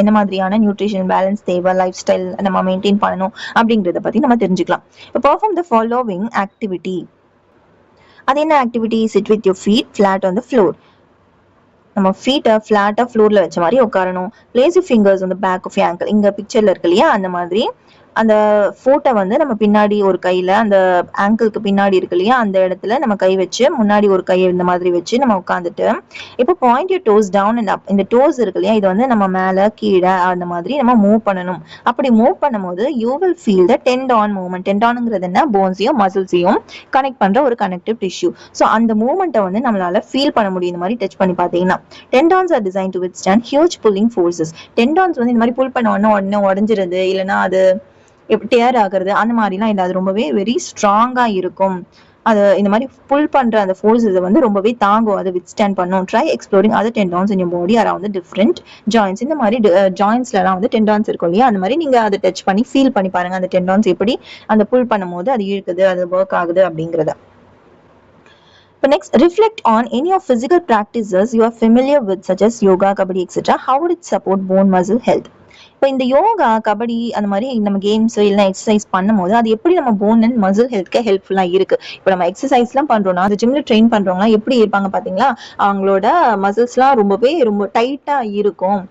என்ன மாதிரியான நியூட்ரிஷன் பேலன்ஸ் தேவை, லைஃப் ஸ்டைல் நம்ம மெயின்டைன் பண்ணணும் அப்படிங்கிறத பத்தி நம்ம தெரிஞ்சுக்கலாம். இப்போ பெர்ஃபார்ம் த ஃபாலோவிங் ஆக்டிவிட்டி. அது என்ன activity? Sit with your feet flat on the floor. நம்ம ஃபீட்டை ஃபிளாட்டா ஃப்ளோர்ல வச்ச மாதிரி உட்காரணும். Place your fingers on the back of your ankle. இங்க பிக்சர்ல இருக்கு இல்லையா, அந்த மாதிரி அந்த ஃபோட்டோ வந்து நம்ம பின்னாடி ஒரு கையில அந்த ஆங்கிளுக்கு பின்னாடி இருக்கு இல்லையா, அந்த இடத்துல நம்ம கை வச்சு முன்னாடி ஒரு கையை இந்த மாதிரி வச்சு நம்ம உட்காந்துட்டு, இப்போ point your toes down and up. இந்த டோஸ் இருக்கு இல்லையா, இது வந்து நம்ம மேல கீழே அந்த மாதிரி நம்ம மூவ் பண்ணணும். அப்படி மூவ் பண்ணும்போது you will feel the tendon movement. டெண்டானுங்கிறது என்ன? போன்ஸையும் மசில்ஸையும் கனெக்ட் பண்ற ஒரு கனெக்டிவ் டிஷ்யூ. ஸோ அந்த மூவ்மெண்ட்டை வந்து நம்மளால ஃபீல் பண்ண முடியும். இந்த மாதிரி டச் பண்ணி பார்த்தீங்கன்னா, tendons are design to withstand huge pulling forces. Tendons வந்து இந்த மாதிரி புல் பண்ண உடனே உடஞ்சிருது, இல்லைன்னா அது டேர் ஆகுறது, அந்த மாதிரிலாம் இல்லை. அது ரொம்பவே வெரி ஸ்ட்ராங்கா இருக்கும். அது இந்த மாதிரி புல் பண்ற அந்த ஃபோர்ஸஸ் வந்து ரொம்பவே தாங்கும், அதை வித்ஸ்டாண்ட் பண்ணும். Try exploring other tendons in your body around different joints. இந்த மாதிரி ஜாயின்ஸ்லாம் வந்து டெண்டான்ஸ் இருக்கும் இல்லையா, அந்த மாதிரி நீங்க அதை டச் பண்ணி ஃபீல் பண்ணி பாருங்க, அந்த டெண்டான்ஸ் எப்படி அந்த புல் பண்ணும் போது அது இழுக்குது, அது ஒர்க் ஆகுது அப்படிங்கிறத. இப்போ next, reflect on any of physical practices you are familiar with such as yoga, kabaddi, etc. How would it support bone muscle health? இப்போ இந்த யோகா, கபடி அந்த மாதிரி நம்ம கேம்ஸ் இல்லை எக்ஸசைஸ் பண்ணும்போது அது எப்படி நம்ம போன் அண்ட் மசில் ஹெல்த்க்கு ஹெல்ப்ஃபுல்லா இருக்கு. இப்போ நம்ம எக்ஸசைஸ் எல்லாம் பண்றோம்னா, அது ஜிம்ல ட்ரெயின் பண்றவங்க எப்படி இருப்பாங்க பாத்தீங்களா, அவங்களோட மசில்ஸ் எல்லாம் ரொம்ப டைட்டா இருக்கும்.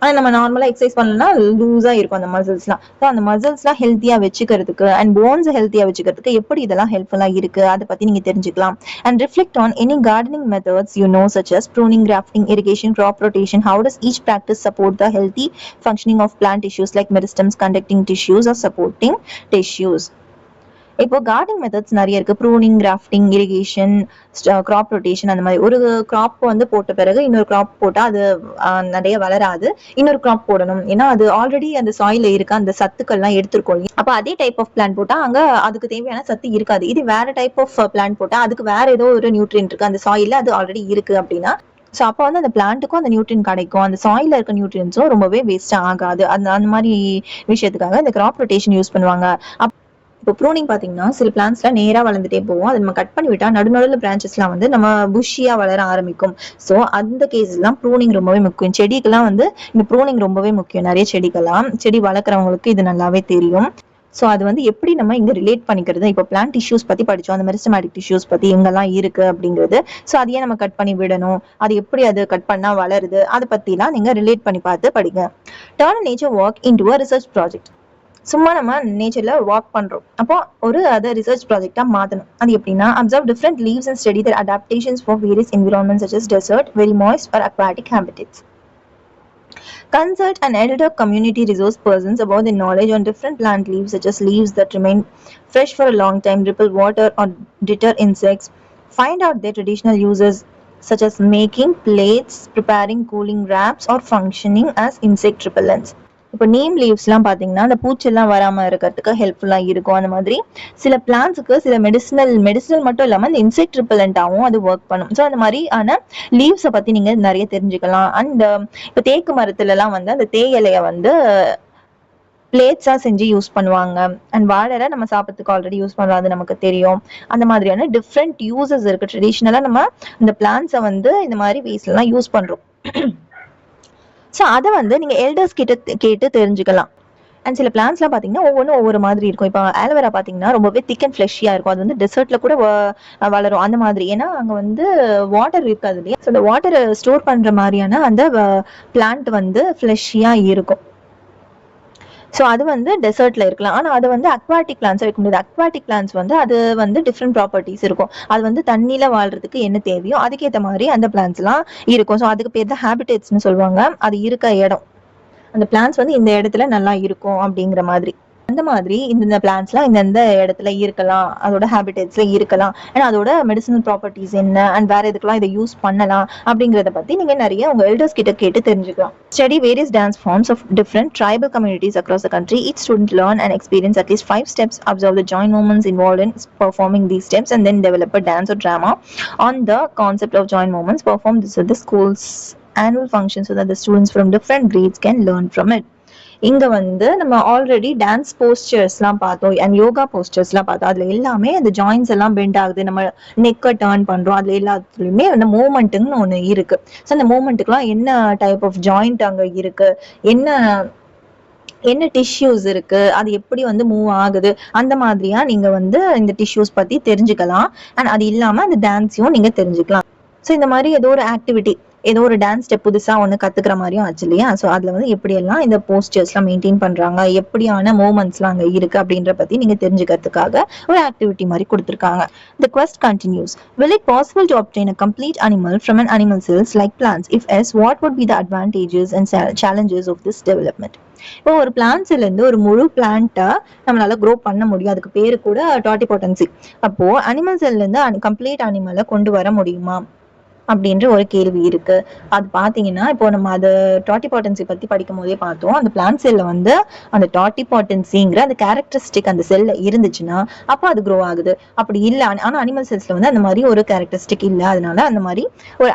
ஆனா நம்ம நார்மலா எக்ஸசைஸ் பண்ணலன்னா லூஸா இருக்கும் அந்த மசில்ஸ்லாம். ஸோ அந்த மசில்ஸ்லாம் ஹெல்த்தியா வச்சுக்கிறதுக்கு அண்ட் போன்ஸ் ஹெல்த்தியா வச்சுக்கிறதுக்கு எப்படி இதெல்லாம் ஹெல்ப்ஃபுல்லா இருக்கு அதை பத்தி நீங்க தெரிஞ்சுக்கலாம். And reflect on any gardening methods such as pruning, grafting, irrigation, crop rotation. How does each practice support the healthy functioning of plant tissues like meristems, conducting tissues or supporting tissues? இப்போ gardening methods நிறைய இருக்கு. Pruning, grafting, irrigation, crop rotation. அந்த மாதிரி ஒரு graph வந்து போட்ட பிறகு இன்னொரு கிராப் போட்டா அது நிறைய வளராது, இன்னொரு கிராப் போடணும். ஏன்னா அது ஆல்ரெடி அந்த சாயில இருக்க அந்த சத்துக்கள்லாம் எடுத்துருக்கோம். அப்ப அதே டைப் ஆஃப் பிளான்ட் போட்டா அங்க அதுக்கு தேவையான சத்து இருக்காது. இது வேற டைப் ஆஃப் பிளான்ட் போட்டா அதுக்கு வேற ஏதோ ஒரு நியூட்ரியன்ட் இருக்கு, அந்த சாயில அது ஆல்ரெடி இருக்கு அப்படின்னா, ஸோ அப்போ வந்து அந்த பிளான்ட்டுக்கும் அந்த நியூட்ரியன் கிடைக்கும், அந்த சாயில இருக்க நியூட்ரியன்ஸும் ரொம்பவே வேஸ்ட் ஆகாது. அந்த மாதிரி விஷயத்துக்காக இந்த கிராப் ரொட்டேஷன் யூஸ் பண்ணுவாங்க. இப்போ ப்ரூனிங் பாத்தீங்கன்னா சில பிளான்ஸ்லாம் நேரா வளர்ந்துட்டே போவோம், அதை நம்ம கட் பண்ணி விட்டா நடுநடுல பிரான்ச்சஸ்லாம் வந்து நம்ம புஷியா வளர ஆரம்பிக்கும். ஸோ அந்த கேஸ்லாம் ப்ரூனிங் ரொம்பவே முக்கியம். செடிக்கெல்லாம் வந்து இந்த ப்ரூனிங் ரொம்பவே முக்கியம். நிறைய செடி வளர்க்குறவங்களுக்கு இது நல்லாவே தெரியும். ஸோ அது வந்து எப்படி நம்ம இங்க ரிலேட் பண்ணிக்கிறது, இப்போ பிளான்ட் டிஷ்யூஸ் பத்தி படிச்சோம், அந்த மெரிஸ்டமேட்டிக் டிஷ்யூஸ் பத்தி எங்கெல்லாம் இருக்கு அப்படிங்கிறது. ஸோ அதையே நம்ம கட் பண்ணி விடணும், அது எப்படி அது கட் பண்ணா வளருது, அதை பத்திலாம் நீங்க ரிலேட் பண்ணி பார்த்து படிங்க. டர்ன் நேச்சர் ஒர்க் இன்டு அ ரிசர்ச் ப்ராஜெக்ட். சும்மா நம்ம நேச்சர்ல வாக் பண்றோம், அப்போ அதை ரிசர்ச் ப்ராஜெக்டா மாத்தணும். அது எப்படின்னா, observe different leaves and study their adaptations for various environments such as desert, very moist or aquatic habitats. Consult an elder community resource persons about the knowledge on different plant leaves, such as leaves that remain fresh for a long time, repel water or deter insects. Find out their traditional uses such as making plates, preparing cooling wraps or functioning as insect repellents. இப்போ நீம் லீவ்ஸ்லாம் பார்த்தீங்கன்னா அந்த பூச்செல்லாம் வராமல் இருக்கிறதுக்கு ஹெல்ப்ஃபுல்லாக இருக்கும். அந்த மாதிரி சில பிளான்ஸுக்கு சில மெடிசினல் மட்டும் இல்லாமல் இந்த இன்செக்ட் ரிப்பலண்டாகவும் அது ஒர்க் பண்ணும். ஸோ அந்த மாதிரியான லீவ்ஸை பற்றி நீங்கள் நிறைய தெரிஞ்சுக்கலாம். அண்ட் இப்போ தேக்கு மரத்துலலாம் வந்து அந்த தேயிலையை வந்து பிளேட்ஸா செஞ்சு யூஸ் பண்ணுவாங்க. அண்ட் வாழை நம்ம சாப்பிட்றதுக்கு ஆல்ரெடி யூஸ் பண்றோம், அது நமக்கு தெரியும். அந்த மாதிரியான டிஃப்ரெண்ட் யூசஸ் இருக்கு. ட்ரெடிஷ்னலா நம்ம இந்த பிளான்ஸை வந்து இந்த மாதிரி வேஸ்ட்லாம் யூஸ் பண்றோம். ஸோ அதை வந்து நீங்க எல்டர்ஸ் கிட்ட கேட்டு தெரிஞ்சுக்கலாம். அண்ட் சில பிளான்ஸ்லாம் பார்த்தீங்கன்னா ஒவ்வொன்றும் ஒவ்வொரு மாதிரி இருக்கும். இப்போ ஆலோவேரா பார்த்தீங்கன்னா ரொம்பவே திக் அண்ட் ஃப்ளெஷியாக இருக்கும். அது வந்து டெசர்ட்ல கூட வளரும் அந்த மாதிரி. ஏன்னா அங்கே வந்து வாட்டர் இருக்காது இல்லையா. ஸோ அந்த வாட்டரை ஸ்டோர் பண்ணுற மாதிரியான அந்த பிளான்ட் வந்து ஃப்ளெஷியாக இருக்கும். ஸோ அது வந்து டெசர்ட்ல இருக்கலாம். ஆனால் அது வந்து அக்வாட்டிக் பிளான்ஸ் வைக்க முடியாது. அக்வாட்டிக் பிளான்ஸ் வந்து அது வந்து டிஃப்ரெண்ட் ப்ராப்பர்ட்டிஸ் இருக்கும். அது வந்து தண்ணியில வாழ்றதுக்கு என்ன தேவையோ அதுக்கேற்ற மாதிரி அந்த பிளான்ஸ்லாம் இருக்கும். ஸோ அதுக்கு பேர் தான் ஹேபிடேட்ஸ்னு சொல்லுவாங்க. அது இருக்க இடம், அந்த பிளான்ஸ் வந்து இந்த இடத்துல நல்லா இருக்கும் அப்படிங்கிற மாதிரி. அந்த மாதிரி இந்த பிளான்ஸ்லாம் இந்தந்த இடத்துல இருக்கலாம், அதோட ஹேபிடேட்ஸ்ல இருக்கலாம். ஏன்னா அதோட மெடிசினல் ப்ராப்பர்ட்டிஸ் என்ன அண்ட் வேற எதுக்கெல்லாம் இதை யூஸ் பண்ணலாம் அப்படிங்கிறத பத்தி நீங்க நிறைய உங்க எல்டர்ஸ் கிட்ட கேட்டு தெரிஞ்சுக்கலாம். Study various dance forms of different tribal communities across the country. Each student learn and experience at least 5 steps, observe the joint movements involved in performing these steps, and then develop a dance or drama on the concept of joint movements. Perform this at the school's annual function so that the students from different grades can learn from it. இங்க வந்து நம்ம already dance போஸ்டர்ஸ்லாம் பார்த்தோம் and yoga போஸ்டர்ஸ்லாம் பார்த்தோம். அதுல எல்லாமே அந்த joints எல்லாம் bend ஆகுது, நம்ம நெக்கை டர்ன் பண்றோம், அதுல எல்லாத்துலயுமே அந்த மூமெண்ட்டுன்னு ஒண்ணு இருக்கு. ஸோ அந்த மூமெண்ட்டுக்குலாம் என்ன டைப் ஆஃப் ஜாயிண்ட் அங்க இருக்கு, என்ன டிஷ்யூஸ் இருக்கு, அது எப்படி வந்து மூவ் ஆகுது, அந்த மாதிரியா நீங்க வந்து இந்த டிஷ்யூஸ் பத்தி தெரிஞ்சுக்கலாம். அண்ட் அது இல்லாம அந்த டான்ஸையும் நீங்க தெரிஞ்சுக்கலாம். ஸோ இந்த மாதிரி ஏதோ ஒரு ஆக்டிவிட்டி, ஏதோ ஒரு டான்ஸ் ஸ்டெப் புதுசா ஒன்று கத்துக்கிற மாதிரியும் ஆச்சு இல்லையா. ஸோ அதுல வந்து எப்படியெல்லாம் இந்த போஸ்டர்ஸ்லாம் மெயின்டைன் பண்றாங்க, எப்படியான மூமெண்ட்ஸ்லாம் அங்கே இருக்கு அப்படின்ற பத்தி நீங்க தெரிஞ்சுக்கிறதுக்காக ஒரு ஆக்டிவிட்டி மாதிரி கொடுத்துருக்காங்க. The quest continues. Will it possible to obtain a complete animal from an animal cells like plants? If yes, what would be the advantages and challenges of this development? இப்போ ஒரு பிளான்ட்ஸ்ல இருந்து ஒரு முழு பிளான்ட்டை நம்மளால க்ரோ பண்ண முடியும். அதுக்கு பேரு கூட டாட்டிபோட்டன்சி. அப்போ அனிமல் செல்ல இருந்து கம்ப்ளீட் அனிமலை கொண்டு வர முடியுமா அப்படின்ற ஒரு கேள்வி இருக்கு. அது பாத்தீங்கன்னா இப்போ நம்ம அது டாட்டிபாட்டன்சி பத்தி படிக்கும் போதே பார்த்தோம். அந்த பிளான்ட் செல்ல வந்து அந்த டாட்டிபாட்டன்சிங்கிற அந்த கேரக்டரிஸ்டிக் அந்த செல்ல இருந்துச்சுன்னா அப்போ அது க்ரோ ஆகுது. அப்படி இல்லை, ஆனா அனிமல் செல்ஸ்ல வந்து அந்த மாதிரி ஒரு கேரக்டரிஸ்டிக் இல்லை. அதனால அந்த மாதிரி ஒரு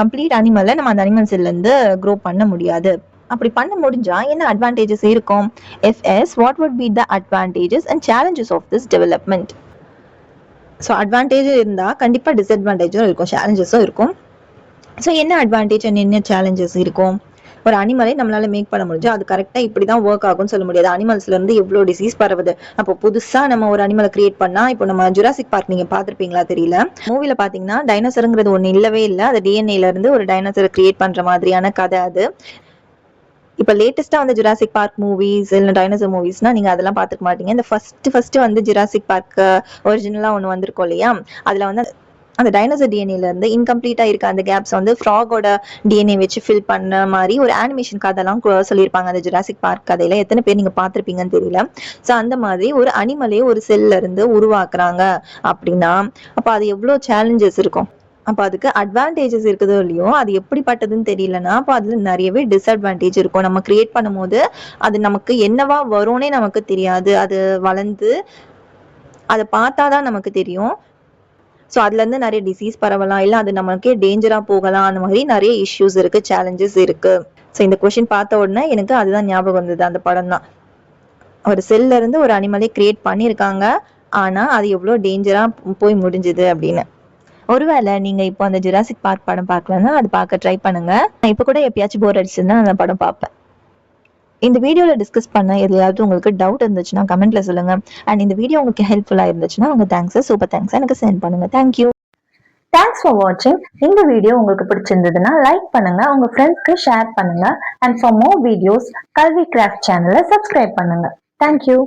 கம்ப்ளீட் அனிமலை நம்ம அந்த அனிமல் செல்ல இருந்து க்ரோ பண்ண முடியாது. அப்படி பண்ண முடிஞ்சா என்ன அட்வான்டேஜஸ் இருக்கும்? If yes, what would be the advantages and challenges of this development? So advantage இருந்தால் கண்டிப்பாக டிஸ்அட்வான்டேஜும் இருக்கும், சேலஞ்சஸும் இருக்கும். ஸோ என்ன அட்வான்டேஜ் அண்ட் என்ன சேலஞ்சஸ் இருக்கும்? ஒரு அனிமலை நம்மளால மேக் பண்ண முடிஞ்சு அது கரெக்டாக இப்படி தான் ஒர்க் ஆகும்னு சொல்ல முடியாது. அனிமல்ஸ்ல இருந்து எவ்வளோ டிசீஸ் பரவுது. அப்போ புதுசாக நம்ம ஒரு அனிமலை கிரியேட் பண்ணா, இப்போ நம்ம ஜுராசிக் பார்க் நீங்க பார்த்துருப்பீங்களா தெரியல, மூவில பார்த்தீங்கன்னா டைனோசருங்கிறது ஒன்று இல்லவே இல்லை. அது டிஎன்ஏல இருந்து ஒரு டைனோசரை கிரியேட் பண்ற மாதிரியான கதை அது. இப்ப லேட்டஸ்டா வந்து ஜுராசிக் பார்க் மூவிஸ் இல்ல டைனோசர் மூவிஸ்னா நீங்க அதெல்லாம் பாத்துக்க மாட்டீங்க. இந்த ஃபர்ஸ்ட் வந்து ஜுராசிக் பார்க் ஒரிஜினலா ஒண்ணு வந்திருக்கும் இல்லையா, அதுல வந்து அந்த டைனோசர் டிஎன்ஏல இருந்து இன்கம்ப்ளீட்டா இருக்க அந்த கேப்ஸ் வந்து ஃப்ராகோட டிஎன்ஏ வச்சு ஃபில் பண்ண மாதிரி ஒரு அனிமேஷன் கதைலாம் சொல்லியிருப்பாங்க அந்த ஜுராசிக் பார்க் கதையில. எத்தனை பேர் நீங்க பாத்திருப்பீங்கன்னு தெரியல. ஸோ அந்த மாதிரி ஒரு அனிமலே ஒரு செல்ல இருந்து உருவாக்குறாங்க அப்படின்னா அப்ப அது எவ்வளவு சேலஞ்சஸ் இருக்கும். அப்போ அதுக்கு அட்வான்டேஜஸ் இருக்குதோ இல்லையோ, அது எப்படிப்பட்டதுன்னு தெரியலன்னா அப்போ அதுல நிறையவே டிஸ்அட்வான்டேஜ் இருக்கும். நம்ம கிரியேட் பண்ணும்போது அது நமக்கு என்னவா வரும்னே நமக்கு தெரியாது. அது வளர்ந்து அதை பார்த்தாதான் நமக்கு தெரியும். ஸோ அதுல இருந்து நிறைய டிசீஸ் பரவலாம், இல்லை அது நமக்கே டேஞ்சரா போகலாம். அந்த மாதிரி நிறைய இஷ்யூஸ் இருக்கு, சேலஞ்சஸ் இருக்கு. ஸோ இந்த கொஸ்டின் பார்த்த உடனே எனக்கு அதுதான் ஞாபகம் வந்தது, அந்த படம் தான். ஒரு செல்ல இருந்து ஒரு அனிமலே கிரியேட் பண்ணியிருக்காங்க, ஆனா அது எவ்வளோ டேஞ்சரா போய் முடிஞ்சுது அப்படின்னு. ஒருவேளை நீங்க இப்போ அந்த ஜுராசிக் பார்க் படம் பார்க்கலன்னா அது பார்க்க ட்ரை பண்ணுங்க. நான் இப்போ கூட எப்பயாச்சும் போர் அடிச்சுன்னா அந்த படம் பார்ப்பேன். இந்த வீடியோல டிஸ்கஸ் பண்ண எதையாவது உங்களுக்கு டவுட் இருந்துச்சுன்னா கமெண்ட்ல சொல்லுங்க. அண்ட் இந்த வீடியோ உங்களுக்கு ஹெல்ப்ஃபுல்லா இருந்துச்சுன்னா உங்க தேங்க்ஸ், சூப்பர் தேங்க்ஸ் எனக்கு சென்ட் பண்ணுங்க. தேங்க்யூ. தேங்க்ஸ் ஃபார் வாட்சிங். இந்த வீடியோ உங்களுக்கு பிடிச்சிருந்ததுன்னா லைக் பண்ணுங்க, உங்க ஃப்ரெண்ட்ஸ்க்கு ஷேர் பண்ணுங்க. அண்ட் ஃபார் மோர் வீடியோஸ் கல்வி கிராஃப்ட் சேனலை சப்ஸ்கிரைப் பண்ணுங்க. தேங்க்யூ.